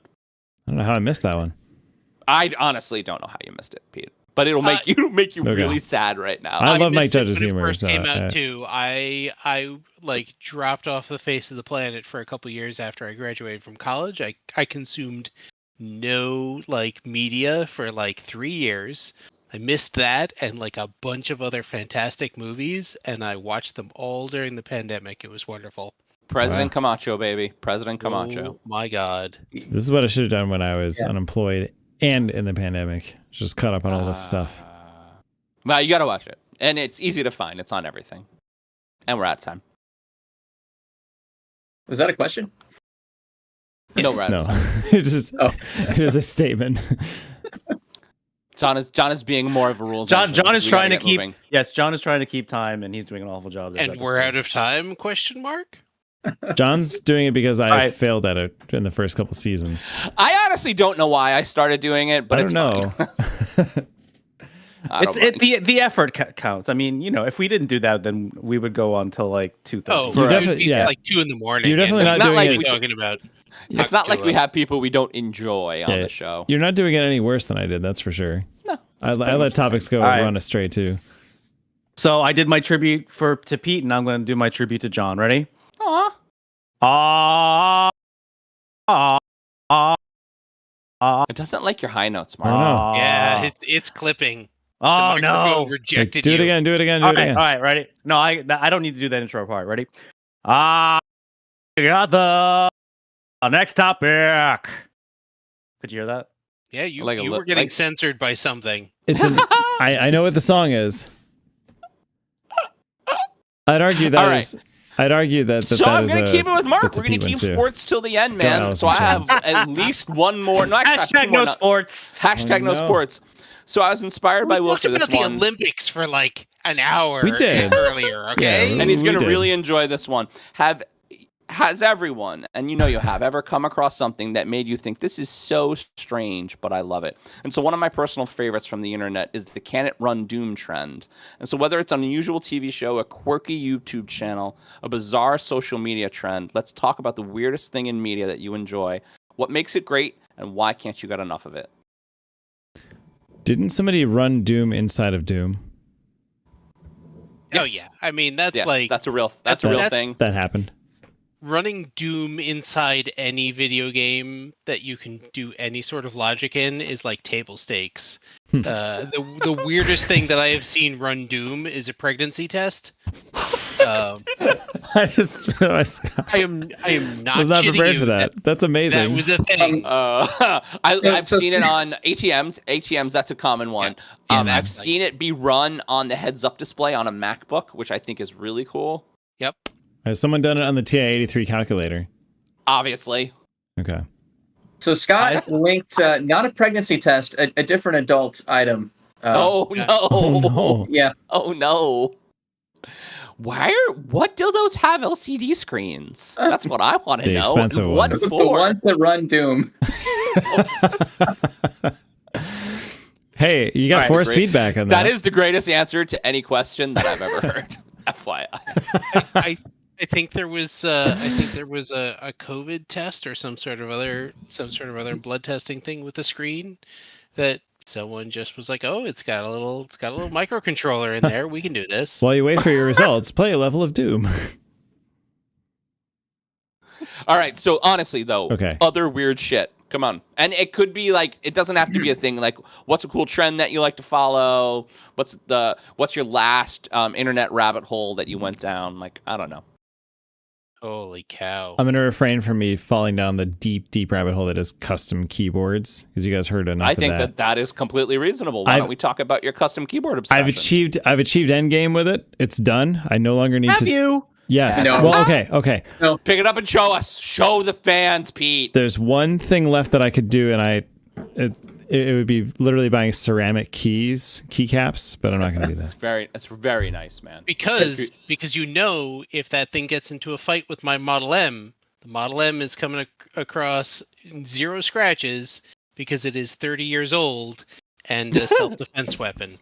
I don't know how I missed that one. I honestly don't know how you missed it, Pete. But it'll make you Okay. really sad right now. I love Mike missed it Judge's when it humor. first So, came out too. I like dropped off the face of the planet for a couple years after I graduated from college. I consumed no like media for like 3 years. I missed that and like a bunch of other fantastic movies, and I watched them all during the pandemic. It was wonderful. President Camacho, baby. President Camacho. Oh my God. this is what I should have done when I was unemployed and in the pandemic. Just caught up on all this stuff. Well, you gotta watch it. And it's easy to find. It's on everything. And we're out of time. Was that a question? No, we're out of No, time. it was a statement. John is being more of a rules. John engine. is We trying to gotta get keep moving. John is trying to keep time, and he's doing an awful job. And we're out of time? Question mark. John's doing it because I right. failed at it in the first couple seasons. I honestly don't know why I started doing it, but I it's don't know. fine. I don't mind. The effort counts. I mean, if we didn't do that, then we would go on till like 2:30. Oh, You're it definitely- would be yeah. like 2 a.m. You're definitely and not that's doing like it- we're talking about. It's not like we October. have people we don't enjoy on Yeah. the show. You're not doing it any worse than I did, that's for sure. No. I it's pretty let much the topics same. go All right. run astray too. So I did my tribute to Pete, and I'm going to do my tribute to John. Ready? Aw. Ah. It doesn't like your high notes, Oh, Mark. no. Yeah, it's clipping. The Oh microphone no! rejected Do it you. again. Do it again. Do All it right, again. all right, ready? No, I don't need to do that intro part. Ready? Got the next topic. Could you hear that? Yeah, you Like a were lip- getting like- censored by something. It's an. I know what the song is. I'd argue that All right. is. I'd argue that. So I'm going to keep it with Mark. that's a We're going Pete to one, keep too. sports till the end, Go, man. Alice So in I have Chains. at least one more. No, actually, I have two Hashtag more. no sports. Hashtag no no. sports. So I was inspired by We Will talked for this about the one. Olympics for like an hour We did. earlier, okay? Yeah, And he's we going to did. really enjoy this one. Has everyone, and you know you have, ever come across something that made you think this is so strange, but I love it? And so one of my personal favorites from the internet is the Can It Run Doom trend. And so whether it's an unusual TV show, a quirky YouTube channel, a bizarre social media trend, let's talk about the weirdest thing in media that you enjoy, what makes it great, and why can't you get enough of it? Didn't somebody run Doom inside of Doom? Oh yeah, I mean that's Yes, like that's a real that's thing. That happened. running Doom inside any video game that you can do any sort of logic in is like table stakes. The weirdest thing that I have seen run Doom is a pregnancy test. I I am not. was not kidding prepared you for that. That's That amazing. was a thing. I've So- seen it on ATMs. ATMs, that's a common one. Yeah, I've that's seen it be run on the heads-up display on a MacBook, which I think is really cool. Yep. Has someone done it on the TI-83 calculator? Obviously. Okay. So Scott Guys? linked not a pregnancy test, a different adult item. Oh yeah. no! Oh no. Yeah. Oh no! What dildos have LCD screens? That's what I want to The know. expensive What ones. The for? ones that run Doom. Hey, you got All right, force great. feedback on that. That is the greatest answer to any question that I've ever heard. FYI. I think there was a COVID test or some sort of other blood testing thing with the screen that someone just was like, oh, it's got a little microcontroller in there. We can do this. While you wait for your results, play a level of Doom. All right. So honestly, though, Okay. other weird shit. Come on. And it could be like, it doesn't have to be a thing. Like, what's a cool trend that you like to follow? What's your last internet rabbit hole that you went down? Like, I don't know. Holy cow! I'm going to refrain from me falling down the deep, deep rabbit hole that is custom keyboards, because you guys heard enough I of think that. that is completely reasonable. Why don't we talk about your custom keyboard obsession? I've achieved endgame with it. It's done. I no longer need Have to. you? Yes. No. Well, okay. Pick it up and show us. Show the fans, Pete. There's one thing left that I could do, and it would be literally buying ceramic keycaps, but I'm not going to do that. That's very nice, man. Because if that thing gets into a fight with my Model M, the Model M is coming across 0 scratches because it is 30 years old and a self-defense weapon.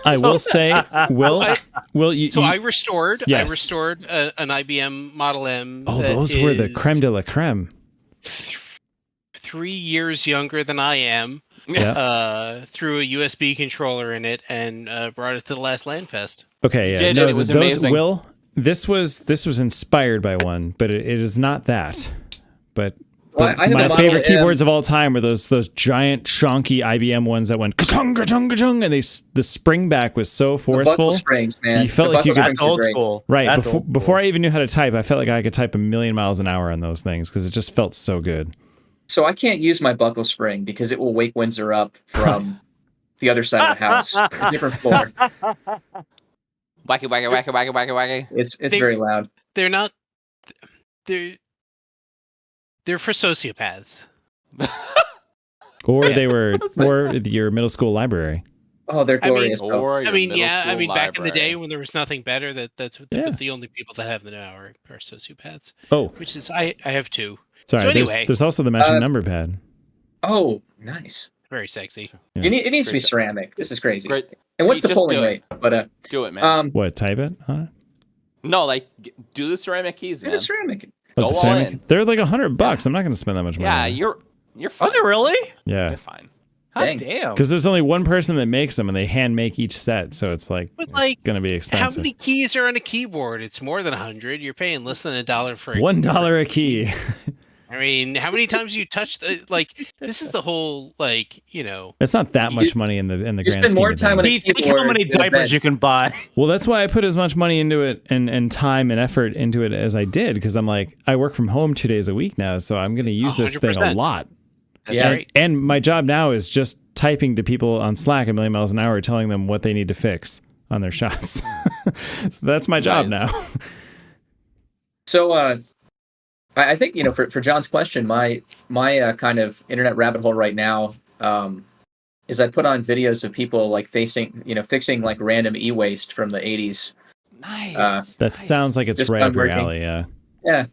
I will say, Will you? So I restored. Yes. I restored an IBM Model M. Oh, that those were the is creme de la creme. 3 years younger than I am. Yeah. Threw a USB controller in it and brought it to the last LAN fest. Okay. Yeah. did, No, and it was amazing. Will. This was inspired by one, but it is not that. But Well, I have a my Model favorite M. keyboards of all time were those giant chonky IBM ones that went ka-chung, ka-chung, ka-chung, and the spring back was so The forceful. buckle springs, man. You felt The like you buckle could- springs That's are old great. school. Right. That's old Before school. I even knew how to type, I felt like I could type 1,000,000 miles an hour on those things because it just felt so good. So I can't use my buckle spring because it will wake Windsor up from the other side of the house, a different floor. Wacky, wacky, wacky, wacky, wacky, wacky. It's They- very loud. They're not. They're for sociopaths. Or Yeah. they were, or your middle school library. Oh, they're I mean, glorious. bro. Or I your mean, middle yeah. I school mean, back in the day library. when there was nothing better, that's Yeah. the only people that have them now are sociopaths. Oh, Which is I have 2. sorry. So there's, anyway. there's also the matching number pad. Oh, nice. Very sexy. Yeah. It needs to be Great. ceramic. This is crazy. Great. And what's You the just polling do it. rate? But Do it, man. What, type it? Huh? No, like do the ceramic keys, do man. the ceramic. But Go the all ceramic- in. They're like $100. I'm not going to spend that much money. Yeah, on it. you're Are fine. they really? Yeah. You're fine. Dang. Damn. Because there's only one person that makes them, and they hand make each set, so it's like But, it's like, gonna be How expensive. many keys are on a keyboard? It's more than 100. You're paying less than $1 for $1 a key. I mean, how many times you touch the like? This is the whole like It's not that much money in the You grand spend scheme more of time on a things. Think how many keyboard than a diapers bed. you can buy. Well, that's why I put as much money into it and time and effort into it as I did, because I'm like, I work from home 2 days a week now, so I'm going to use this thing a 100%. lot. That's Yeah. right. And my job now is just typing to people on Slack a million miles an hour, telling them what they need to fix on their shots. So that's my job Nice. now. So I think for John's question, my kind of internet rabbit hole right now is I put on videos of people like fixing like random e-waste from the 80s. Nice. That sounds like it's Just right up your unworking. alley. Yeah. Yeah.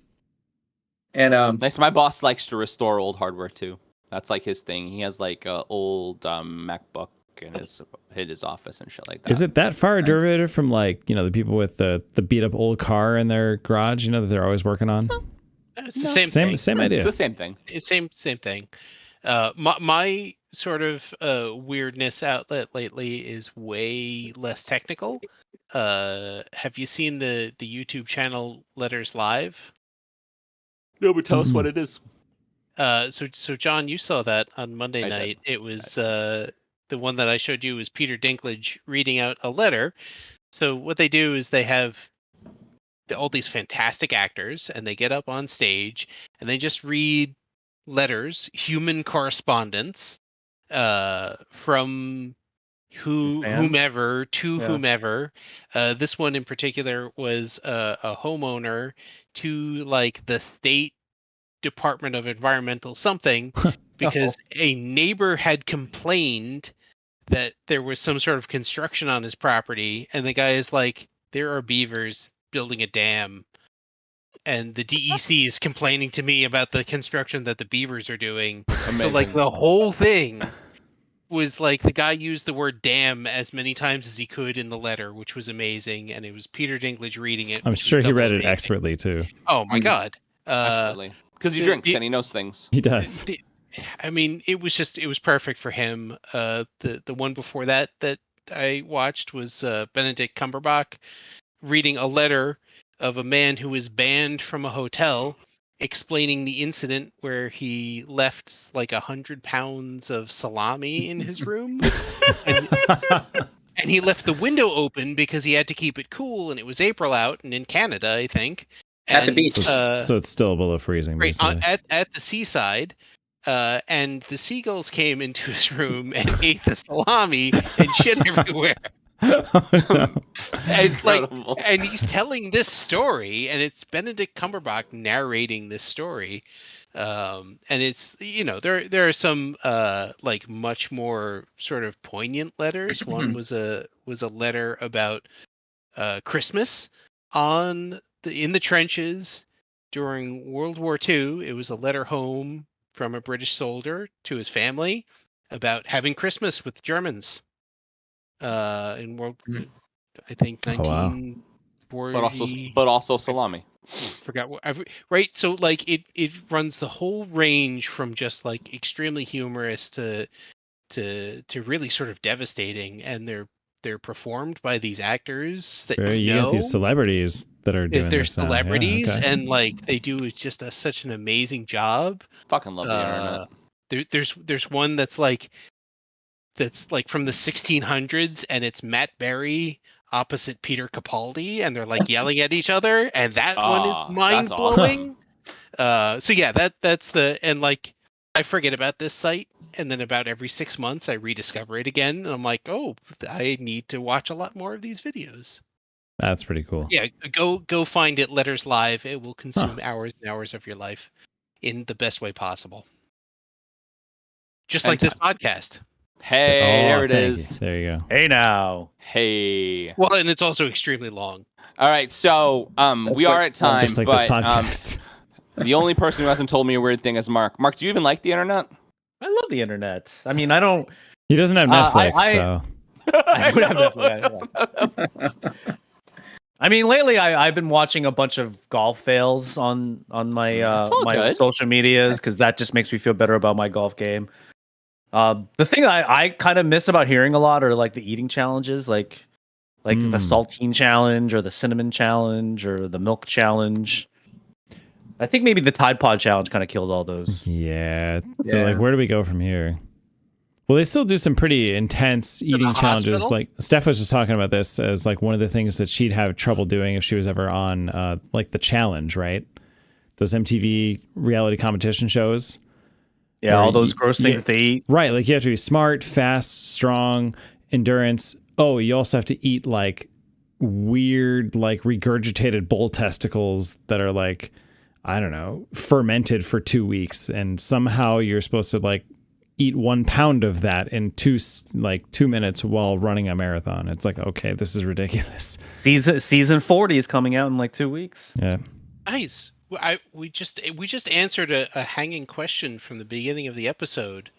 And Nice. My boss likes to restore old hardware too. That's like his thing. He has like a old MacBook in his office and shit like that. Is it that far a Nice. derivative from like the people with the beat up old car in their garage? That they're always working on. It's the same thing. Same It's idea. the same thing. It's same thing. My sort of weirdness outlet lately is way less technical. Have you seen the YouTube channel Letters Live? No, but tell us what it is. So John, you saw that on Monday I did. night. It was the one that I showed you was Peter Dinklage reading out a letter. So what they do is they have all these fantastic actors, and they get up on stage and they just read letters, human correspondence, from Fans? whomever to Yeah. whomever. This one in particular was a homeowner to like the state Department of Environmental something, because a neighbor had complained that there was some sort of construction on his property, and the guy is like, there are beavers building a dam, and the DEC is complaining to me about the construction that the beavers are doing. So like the whole thing was like the guy used the word dam as many times as he could in the letter, which was amazing, and it was Peter Dinklage reading it. I'm which was sure he double read it amazing. expertly too. Oh my god. Absolutely. Because he the- drinks the- and he knows things. He does. I mean, it was perfect for him. The one before that I watched was Benedict Cumberbatch reading a letter of a man who was banned from a hotel, explaining the incident where he left like 100 pounds of salami in his room, and he left the window open because he had to keep it cool, and it was April out, and in Canada, I think. At the And, beach. So it's still below freezing, right, basically. at the seaside, and the seagulls came into his room and ate the salami and shit everywhere. Oh, no. And, like, Incredible. and he's telling this story, and it's Benedict Cumberbatch narrating this story, and it's there are some like much more sort of poignant letters. One was a letter about Christmas in the trenches during World War II. It was a letter home from a British soldier to his family about having Christmas with Germans in World, I think Oh, wow. 1940. But also salami. Forgot what right. So like it runs the whole range from just like extremely humorous to really sort of devastating, and they're performed by these actors that You get these celebrities that are doing they're this now. Yeah, celebrities, okay. and like they do just such an amazing job. Fucking love the internet. There's one that's like from the 1600s, and it's Matt Berry opposite Peter Capaldi, and they're like yelling at each other, and that one Ah, is mind that's awesome. blowing. So yeah, that's and like I forget about this site, and then about every 6 months I rediscover it again, and I'm like, oh, I need to watch a lot more of these videos. That's pretty cool. Yeah, go find it. Letters Live. It will consume hours and hours of your life in the best way possible. Just And like this podcast. Hey, there it thank is. you. There you go. Hey now. Hey. Well, and it's also extremely long. All right, so we are at time, Just like this but podcast. the only person who hasn't told me a weird thing is Mark. Mark, do you even like the internet? I love the internet. I mean, I don't. He doesn't have Netflix, so I don't have Netflix. I mean, lately I've been watching a bunch of golf fails on my That's all my good. social medias because that just makes me feel better about my golf game. The thing I kind of miss about hearing a lot are like the eating challenges, like the saltine challenge or the cinnamon challenge or the milk challenge. I think maybe the Tide Pod challenge kind of killed all those. Yeah. So like, where do we go from here? Well, they still do some pretty intense eating challenges. Hospital? Like Steph was just talking about this as like one of the things that she'd have trouble doing if she was ever on like the challenge, right? Those MTV reality competition shows. Yeah, all those gross things that they eat. Right, like you have to be smart, fast, strong, endurance. Oh, you also have to eat like weird, like regurgitated bull testicles that are like, I don't know, fermented for 2 weeks, and somehow you're supposed to like eat 1 pound of that in 2 minutes while running a marathon. It's like, okay, this is ridiculous. Season 40 is coming out in like 2 weeks. Yeah. Nice. We just answered a hanging question from the beginning of the episode.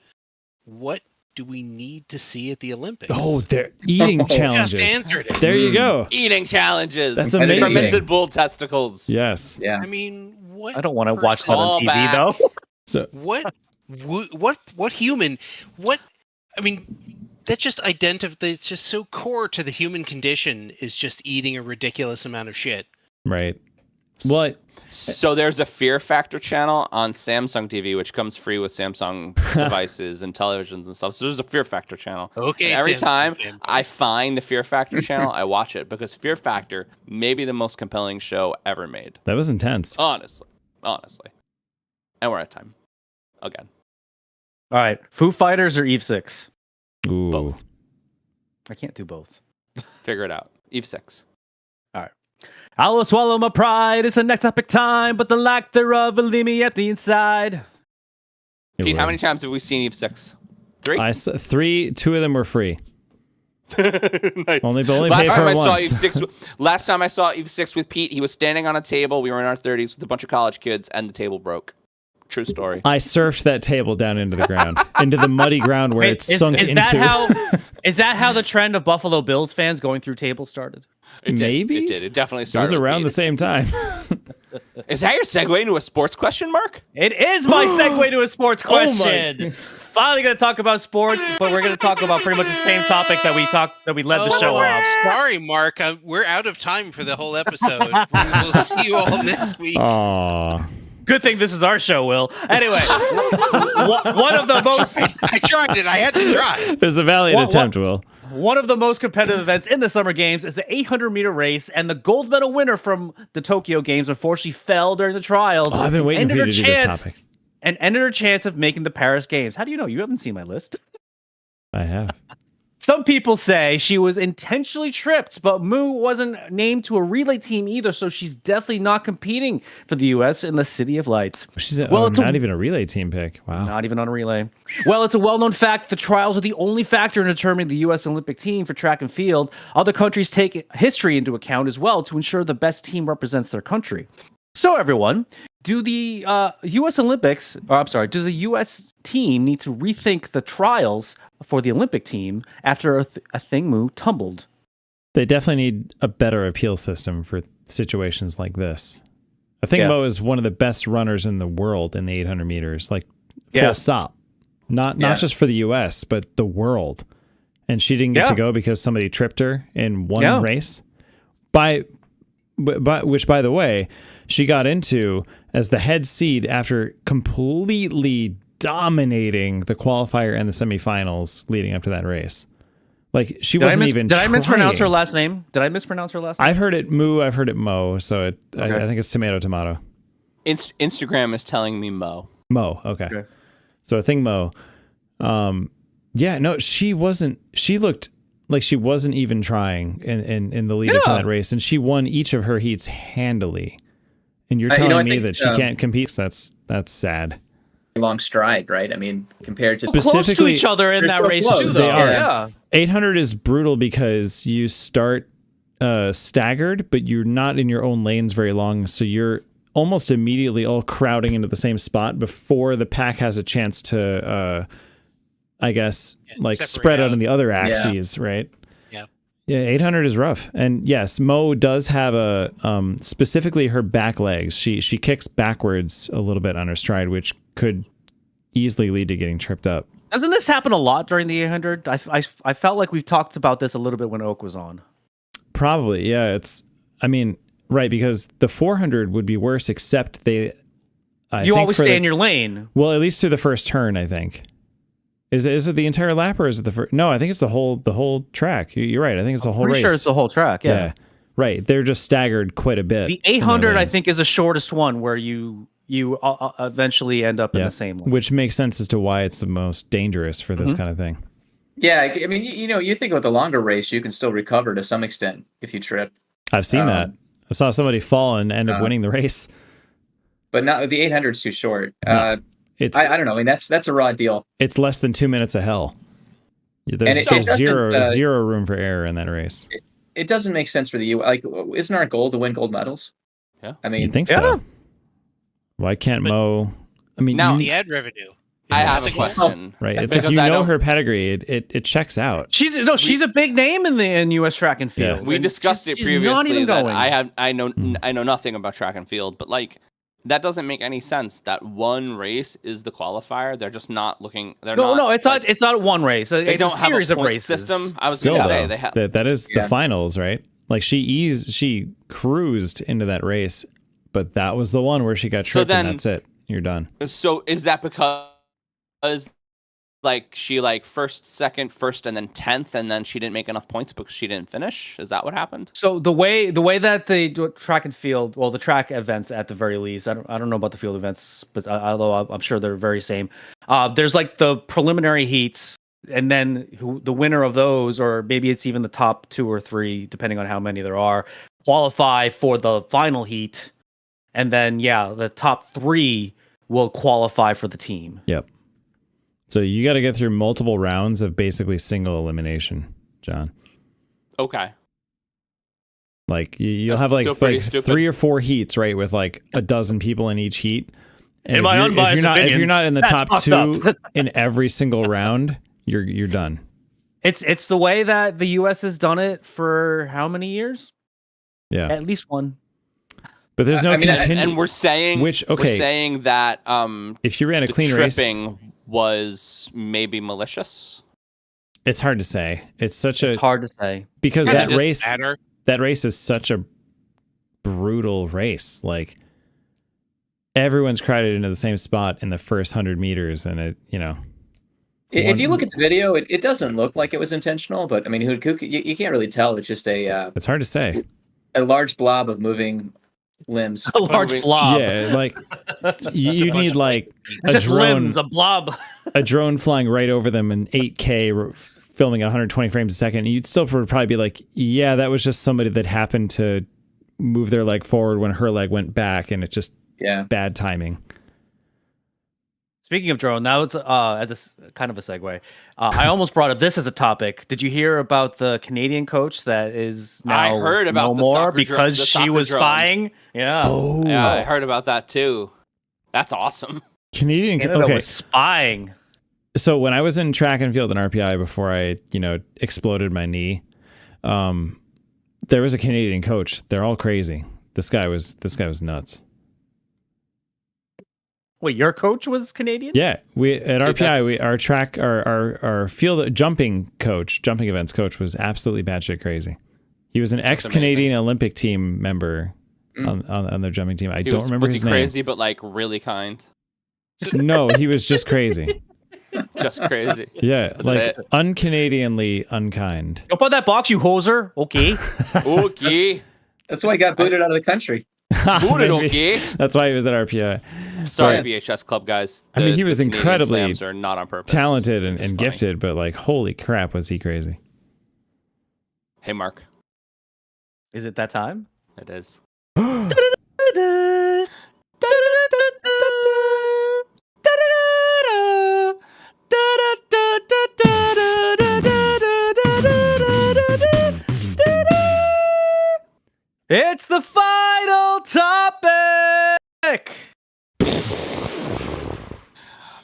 What do we need to see at the Olympics? Oh, they're eating challenges. Just answered it. There you go. Eating challenges. That's amazing. Fermented bull testicles. Yes. Yeah. I mean, what? I don't want to watch that on Call TV back. though. So What human? What? I mean, that just it's just so core to the human condition is just eating a ridiculous amount of shit. right. What? So there's a Fear Factor channel on Samsung TV, which comes free with Samsung devices and televisions and stuff. So there's a Fear Factor channel. Okay. And every Samsung, time okay. I find the Fear Factor channel, I watch it because Fear Factor may be the most compelling show ever made. That was intense. Honestly. And we're at time. Again. All right, Foo Fighters or Eve 6? Ooh. Both. I can't do both. Figure it out. Eve 6. I will swallow my pride. It's the next epic time, but the lack thereof will leave me at the inside. It Pete, how will. many times have we seen Eve 6? 3? I saw 3. 2 of them were free. Nice. Only last paid for time it I saw once. Eve 6 last time I saw Eve 6 with Pete, he was standing on a table. We were in our 30s with a bunch of college kids, and the table broke. True story. I surfed that table down into the ground, into the muddy ground where it sunk into. Is that how the trend of Buffalo Bills fans going through tables started? It did. Maybe? It did. It definitely It started. was around the with same time. Pete. Is that your segue into a sports question, Mark? It is my segue to a sports Oh my- question. Finally going to talk about sports, but we're going to talk about pretty much the same topic that we led the show off. Sorry, Mark. We're out of time for the whole episode. We'll see you all next week. Aw. Good thing this is our show, Will. Anyway, one of the most I tried it. I had to try. It was a valiant attempt, Will. one of the most competitive events in the Summer Games is the 800-meter race, and the gold medal winner from the Tokyo Games unfortunately fell during the trials. Oh, I've been waiting for you to do this topic. And ended her chance of making the Paris Games. How do you know? You haven't seen my list. I have. Some people say she was intentionally tripped, but Mu wasn't named to a relay team either, so she's definitely not competing for the U.S. in the City of Lights. She's it's not even a relay team pick. Wow. Not even on a relay. Well, it's a well-known fact the trials are the only factor in determining the U.S. Olympic team for track and field. Other countries take history into account as well to ensure the best team represents their country. So, everyone, do the U.S. does the U.S. team need to rethink the trials for the Olympic team after a thing Mu tumbled? They definitely need a better appeal system for situations like this. I think Mo is one of the best runners in the world in the 800 meters, like full stop. Not just for the U.S., but the world. And she didn't get to go because somebody tripped her in one race. Which, by the way, she got into as the head seed after completely dominating the qualifier and the semifinals leading up to that race. Like, she wasn't even Did I mispronounce her trying. last name? I've heard it Moo, I've heard it Mo, so I think it's tomato. Instagram is telling me Mo. Mo, okay. So I think Mo. She wasn't. She looked like she wasn't even trying in the lead up to that race, and she won each of her heats handily. And you're telling me that she can't compete? So that's sad. Long stride, right? I mean, compared to Close to each other in that race too, though. They are. Yeah. 800 is brutal because you start staggered, but you're not in your own lanes very long, so you're almost immediately all crowding into the same spot before the pack has a chance to, spread out on the other axes, right? Yeah, 800 is rough. And yes, Mo does have a specifically her back legs. She kicks backwards a little bit on her stride, which could easily lead to getting tripped up. Doesn't this happen a lot during the 800? I felt like we've talked about this a little bit when Oak was on. Probably, yeah. Right, because the 400 would be worse, except you always stay in your lane. Well, at least through the first turn, I think. Is it the entire lap or is it the first? No, I think it's the whole track. You're right. I think it's the whole race. Pretty sure it's the whole track. Yeah. Right. They're just staggered quite a bit. The 800, I think, is the shortest one where you eventually end up in the same one. Which makes sense as to why it's the most dangerous for this kind of thing. Yeah, I mean, you think about the longer race, you can still recover to some extent if you trip. I've seen that. I saw somebody fall and end up winning the race. But not the 800 is too short. No, I don't know. I mean, that's a raw deal. It's less than 2 minutes of hell. There's zero room for error in that race. It doesn't make sense for the U. Like, isn't our goal to win gold medals? Yeah, I mean, you think so? Why can't Mo? I mean, now the ad revenue. I have a question. Right, it's like her pedigree. It checks out. She's a big name in U.S. track and field. Yeah. We discussed it previously. That I know nothing about track and field, but like that doesn't make any sense. That one race is the qualifier. They're just not looking. It's not one race. They don't have a series of races. System. I was going to say they have. That is the finals, right? Like she cruised into that race, but that was the one where she got tripped, and that's it. You're done. So is that because like she first, second, and then 10th, and then she didn't make enough points because she didn't finish? Is that what happened? So the way that they do track and field, well, the track events at the very least, I don't know about the field events, but although I'm sure they're very same. There's like the preliminary heats, and then the winner of those, or maybe it's even the top 2 or 3, depending on how many there are, qualify for the final heat, and then the top 3 will qualify for the team. Yep. So you got to get through multiple rounds of basically single elimination, John. Okay. Like you'll have like 3 or 4 heats, right, with like a dozen people in each heat. And if you're not in the top 2 in every single round, you're done. It's the way that the U.S. has done it for how many years? Yeah, at least one. But there's no and we're saying that if you ran a clean race, tripping was maybe malicious. It's hard to say. It's hard to say because that race is such a brutal race. Like everyone's crowded into the same spot in the first 100 meters, and if you look at the video, it doesn't look like it was intentional. But I mean, you can't really tell. It's just it's hard to say. A large blob of moving limbs. A large blob. Yeah, like you need like a drone, limbs, a blob. A drone flying right over them in 8K, filming at 120 frames a second. And you'd still probably be like, yeah, that was just somebody that happened to move their leg forward when her leg went back, and it's just bad timing. Speaking of drone, that was as a kind of a segue. I almost brought up this as a topic. Did you hear about the Canadian coach that is now I heard about no more because she was spying? Yeah. Oh. Yeah, I heard about that too. That's awesome. Canada was spying. So when I was in track and field and RPI before I, exploded my knee, there was a Canadian coach. They're all crazy. This guy was nuts. Wait, your coach was Canadian? Yeah, we at RPI, our field jumping events coach was absolutely batshit crazy. He was an ex-Canadian Olympic team member on their jumping team. I don't remember his name. Was he crazy, but like really kind? No, he was just crazy. Just crazy. Yeah, like un-Canadianly unkind. Don't put that box, you hoser. Okay. Okay. That's why he got booted out of the country. Okay. That's why he was at RPI. Sorry, VHS Club guys. He was incredibly are not on purpose. Talented and gifted, but like, holy crap, was he crazy? Hey, Mark. Is it that time? It is. It's the final topic.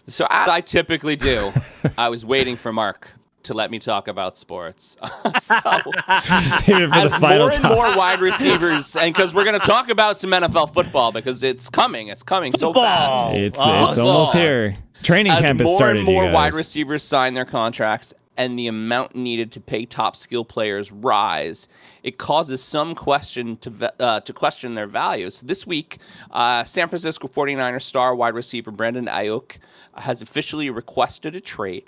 So as I typically do, I was waiting for Mark to let me talk about sports. So save it for the final more and more wide receivers, and because we're going to talk about some NFL football because it's coming so fast. It's almost here. Training As camp has more started, and more you wide guys. receivers sign their contracts and the amount needed to pay top skill players rise, it causes some question to question their value. So this week, San Francisco 49ers star wide receiver Brandon Ayuk has officially requested a trade.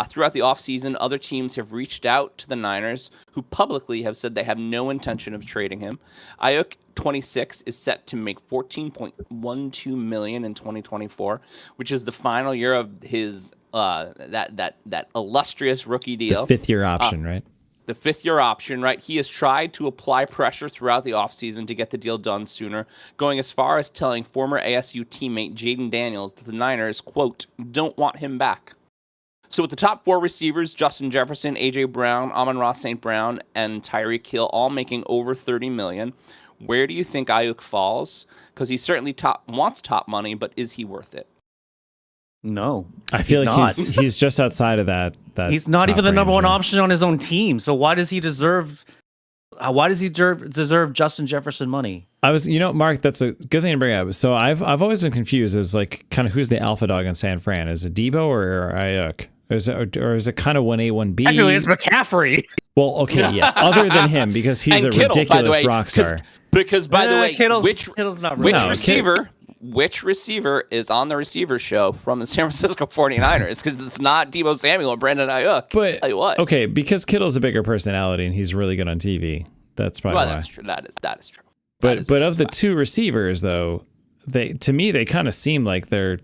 Throughout the offseason, other teams have reached out to the Niners, who publicly have said they have no intention of trading him. Ayuk, 26, is set to make $14.12 million in 2024, which is the final year of his that illustrious rookie deal. The 5th year option, right? The 5th year option, right? He has tried to apply pressure throughout the offseason to get the deal done sooner, going as far as telling former ASU teammate Jaden Daniels that the Niners, quote, don't want him back. So with the top 4 receivers, Justin Jefferson, A.J. Brown, Amon-Ra St. Brown, and Tyreek Hill all making over $30 million, where do you think Ayuk falls? Because he certainly wants top money, but is he worth it? No, I feel like not. he's just outside of that. He's not top even the number range, one yeah. option on his own team. So why does he deserve? Why does he deserve Justin Jefferson money? Mark, that's a good thing to bring up. So I've always been confused as like kind of who's the alpha dog in San Fran? Is it Debo or Ayuk? Or is it kind of 1A, 1B? Actually, it's McCaffrey. Well, okay, yeah. Other than him, because he's And a Kittle, by the ridiculous way, rock star. Because by the way, Kittle's not really. which receiver is on the receiver show from the San Francisco 49ers? Because it's not Deebo Samuel or Brandon Ayuk. But Tell you what. okay, because Kittle's a bigger personality and he's really good on TV. That's probably why. That's true. That is true. But of the 2 receivers, though, they kind of seem like they're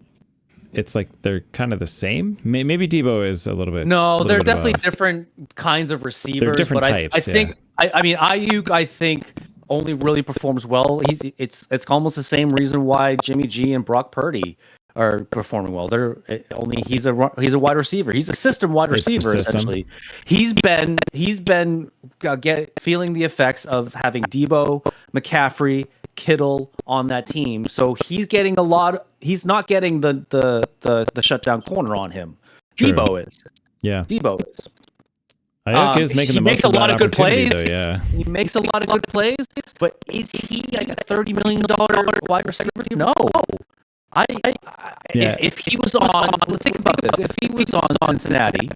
kind of the same. Maybe Debo is a little bit. No, they're bit definitely above. different kinds of receivers. They're different but types. I think. I mean, Ayuk, I think, only really performs well. It's almost the same reason why Jimmy G and Brock Purdy are performing well. He's a wide receiver. He's a system wide receiver essentially. He's been feeling the effects of having Debo, McCaffrey, Kittle on that team. So he's getting he's not getting the shutdown corner on him. True. Debo is. Yeah. Debo is. Ayuk is making the most of that opportunity, though, yeah. He makes a lot of good plays, but is he like a $30 million wide receiver? No. If he was on, think about this. If he was on Cincinnati,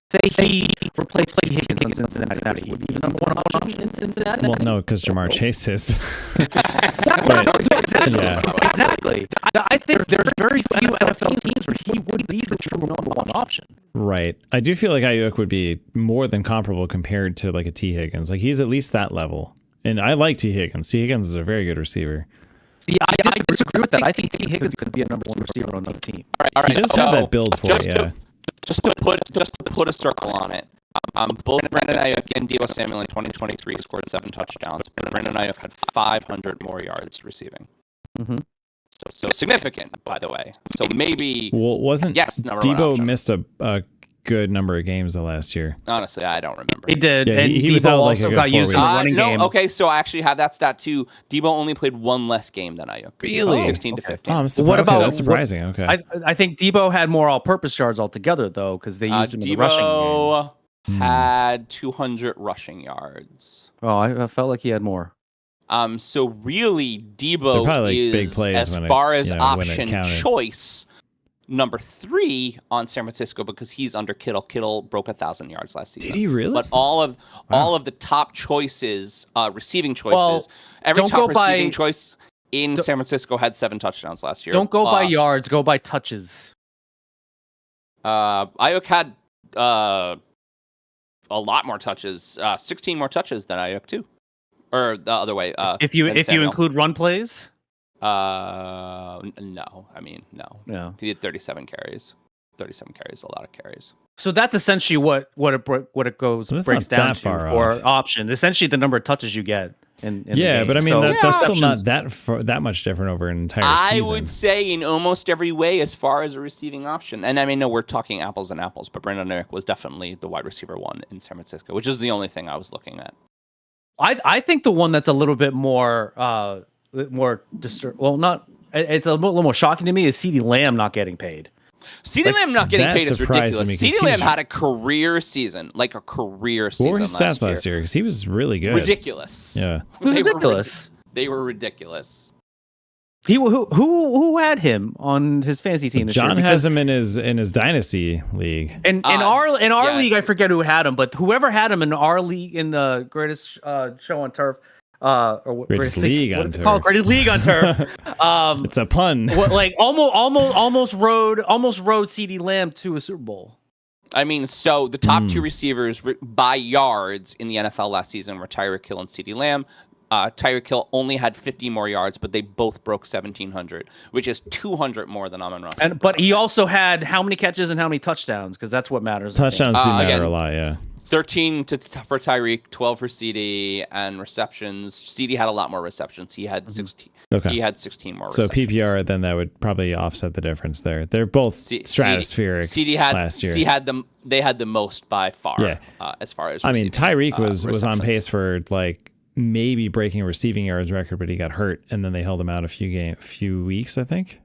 say he replaced T. Higgins on Cincinnati, would be the number one option in Cincinnati? Well, no, because Jamar Chase is. Exactly. I think there's very few NFL teams where he would be the true number one option. Right. I do feel like Ayuk would be more than comparable compared to like a T. Higgins. Like he's at least that level. And I like T. Higgins. T. Higgins is a very good receiver. See, I disagree with that. I think T. Higgins could be a number one receiver on another team. All right. He does have that build for it, yeah. Just to put a circle on it. Both Brandon Ayuk and Deebo Samuel in 2023 scored 7 touchdowns. Brandon Ayuk had 500 more yards receiving. Mm-hmm. So significant, by the way. So maybe. Well, Debo option. missed a good number of games the last year? Honestly, I don't remember. He did, Yeah, and he Debo was out like also a good got 4 used in the weeks. running game. Okay, so I actually have that stat too. Debo only played 1 less game than Ayuk. Really? 16 to 15. Oh, I'm surprised. What about- that's surprising. Okay. I think Debo had more all-purpose yards altogether, though, because they used him in the rushing game. Debo had 200 rushing yards. Oh, I felt like he had more. So really, They're Debo probably like big is, plays as when it- far as when it option counted. choice, number 3 on San Francisco because he's under Kittle. Kittle broke 1,000 yards last season. Did he really? But all of the top choices, receiving choices, Well, every don't top go by- receiving choice in San Francisco had 7 touchdowns last year. Don't go by yards, go by touches. Ayuk had a lot more touches, 16 more touches than Ayuk too, or the other way. If you than Samuel. include run plays, no. I mean, no. yeah. He had 37 carries. 37 carries, a lot of carries. So that's essentially what it goes Well, that's breaks not down that to far for off. option. Essentially, the number of touches you get in the Yeah, game. but I mean So, that's still not receptions- that much different over an entire I season. would say in almost every way as far as a receiving option. And I mean, no, we're talking apples and apples, but Brandon Ayuk was definitely the wide receiver 1 in San Francisco, which is the only thing I was looking at. I think the one that's a little bit more it's a little more shocking to me is CeeDee Lamb not getting paid. CeeDee Lamb not getting that paid is surprised ridiculous. me, 'cause CeeDee Lamb he's- had a career season, like a career season. What were his stats last year? Because he was really good. Ridiculous. Yeah. It was ridiculous. They were ridiculous. Who had him on his fantasy team this year? John has him in his dynasty league. In our yes. league, I forget who had him, but whoever had him in our league in the greatest show on turf, or Greatest league on turf. Called? Greatest league on turf. It's a pun. Like almost rode CeeDee Lamb to a Super Bowl. I mean, so the top two receivers by yards in the NFL last season were Tyreek Hill and CeeDee Lamb. Tyreek Hill only had 50 more yards, but they both broke 1,700, which is 200 more than Amon-Ra. But he also had how many catches and how many touchdowns? Because that's what matters. Touchdowns do matter a lot, yeah. 13 for Tyreek, 12 for CD, and receptions. CD had a lot more receptions. He had 16. Okay. He had 16 more. So receptions. PPR, then that would probably offset the difference there. They're both stratospheric. CD had last year. They had the most by far. Yeah. As far as I mean, Tyreek was on receptions. pace for like maybe breaking a receiving yards record, but he got hurt, and then they held him out a few weeks, I think.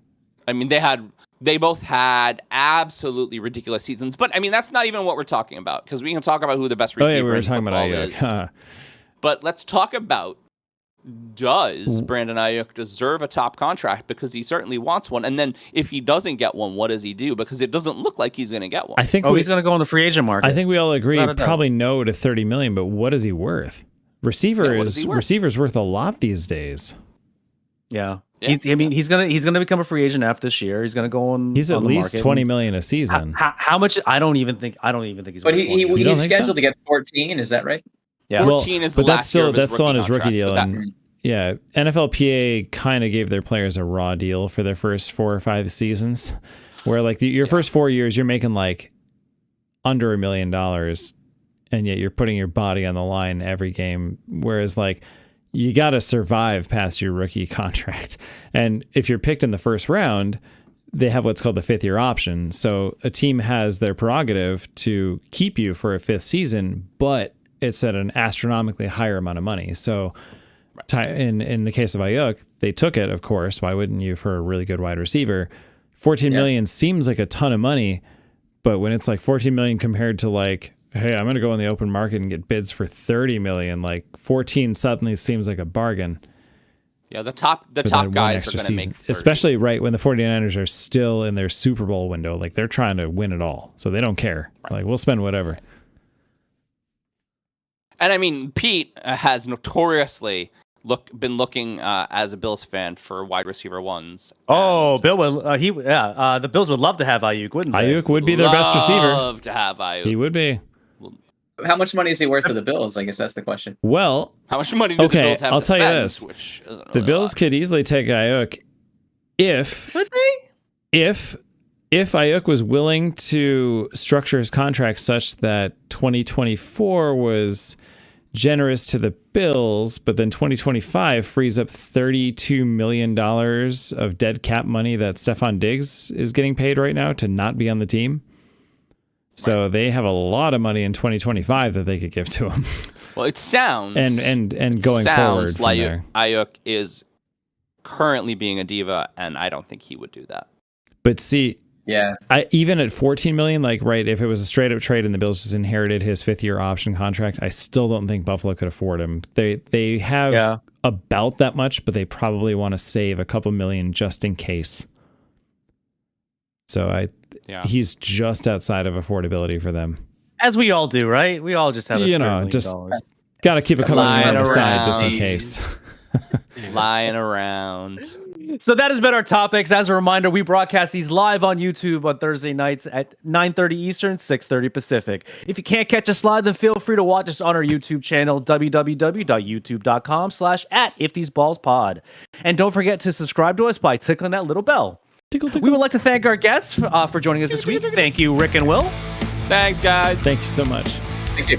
I mean, they both had absolutely ridiculous seasons, but I mean, that's not even what we're talking about, because we can talk about who the best receiver we were in talking about football Ayuk. is. But let's talk about, does Brandon Ayuk deserve a top contract? Because he certainly wants one. And then if he doesn't get one, what does he do? Because it doesn't look like he's going to get one. I think he's going to go on the free agent market. I think we all agree probably no to $30 million, but what is he worth? Receiver's worth a lot these days. Yeah. He's gonna become a free agent after this year. He's gonna go on. He's at on least the $20 million a season. How much? I don't even think he's. But he's scheduled so? to get 14. Is that right? Yeah. 14 is but the last year of his that's still on his rookie contract, deal. but And yeah, NFLPA kind of gave their players a raw deal for their first 4 or 5 seasons, where like your first 4 years you're making like under $1 million, and yet you're putting your body on the line every game. Whereas like you got to survive past your rookie contract, and if you're picked in the first round, they have what's called the 5th-year option. So a team has their prerogative to keep you for a 5th season, but it's at an astronomically higher amount of money. So in the case of Ayuk, they took it, of course. Why wouldn't you for a really good wide receiver? $14 million seems like a ton of money, but when it's like $14 million compared to like, hey, I'm going to go in the open market and get bids for $30 million, like 14 suddenly seems like a bargain. Yeah, the top guys are going to make 30. Especially right when the 49ers are still in their Super Bowl window. Like they're trying to win it all. So they don't care. Right. Like we'll spend whatever. And I mean, Pete has notoriously been looking as a Bills fan for wide receiver ones. Oh, Bill would the Bills would love to have Ayuk, wouldn't they? Ayuk would be their best receiver. Love to have Ayuk. He would be. How much money is he worth to the Bills? I guess that's the question. Well, how much money do the Bills have I'll to tell spend? you this: Really the Bills could easily take Ayuk if Ayuk was willing to structure his contract such that 2024 was generous to the Bills, but then 2025 frees up $32 million of dead cap money that Stephon Diggs is getting paid right now to not be on the team. So they have a lot of money in 2025 that they could give to him. Well, it sounds and going forward like from there. Ayuk is currently being a diva, and I don't think he would do that. But see, yeah, even at $14 million, like right, if it was a straight up trade and the Bills just inherited his 5th-year option contract, I still don't think Buffalo could afford him. They have about that much, but they probably want to save a couple million just in case. So he's just outside of affordability for them. As we all do, right? We all just have just got to keep a couple million on the side just in case. Lying around. So that has been our topics. As a reminder, we broadcast these live on YouTube on Thursday nights at 9:30 Eastern, 6:30 Pacific. If you can't catch us live, then feel free to watch us on our YouTube channel, www.youtube.com/@iftheseballspod. And don't forget to subscribe to us by clicking on that little bell. Tickle, tickle. We would like to thank our guests for joining us this week. Thank you, Rick and Will. Thanks, guys. Thank you so much. Thank you.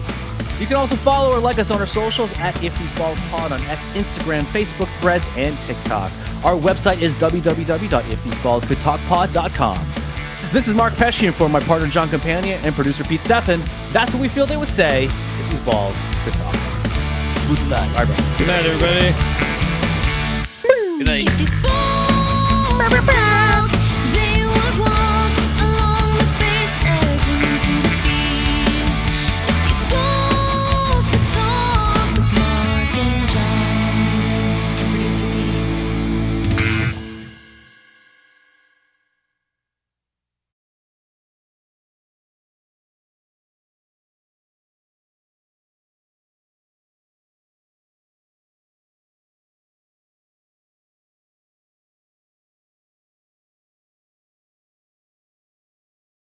You can also follow or like us on our socials at IfTheseBallsPod on X, Instagram, Facebook, Threads, and TikTok. Our website is www.iftheseballscouldtalkpod.com. This is Mark Pescian for my partner John Campania and producer Pete Steffen. That's what we feel they would say if these balls could talk. Good night. All right, bro. Good night, everybody. Good night. If these balls could talk.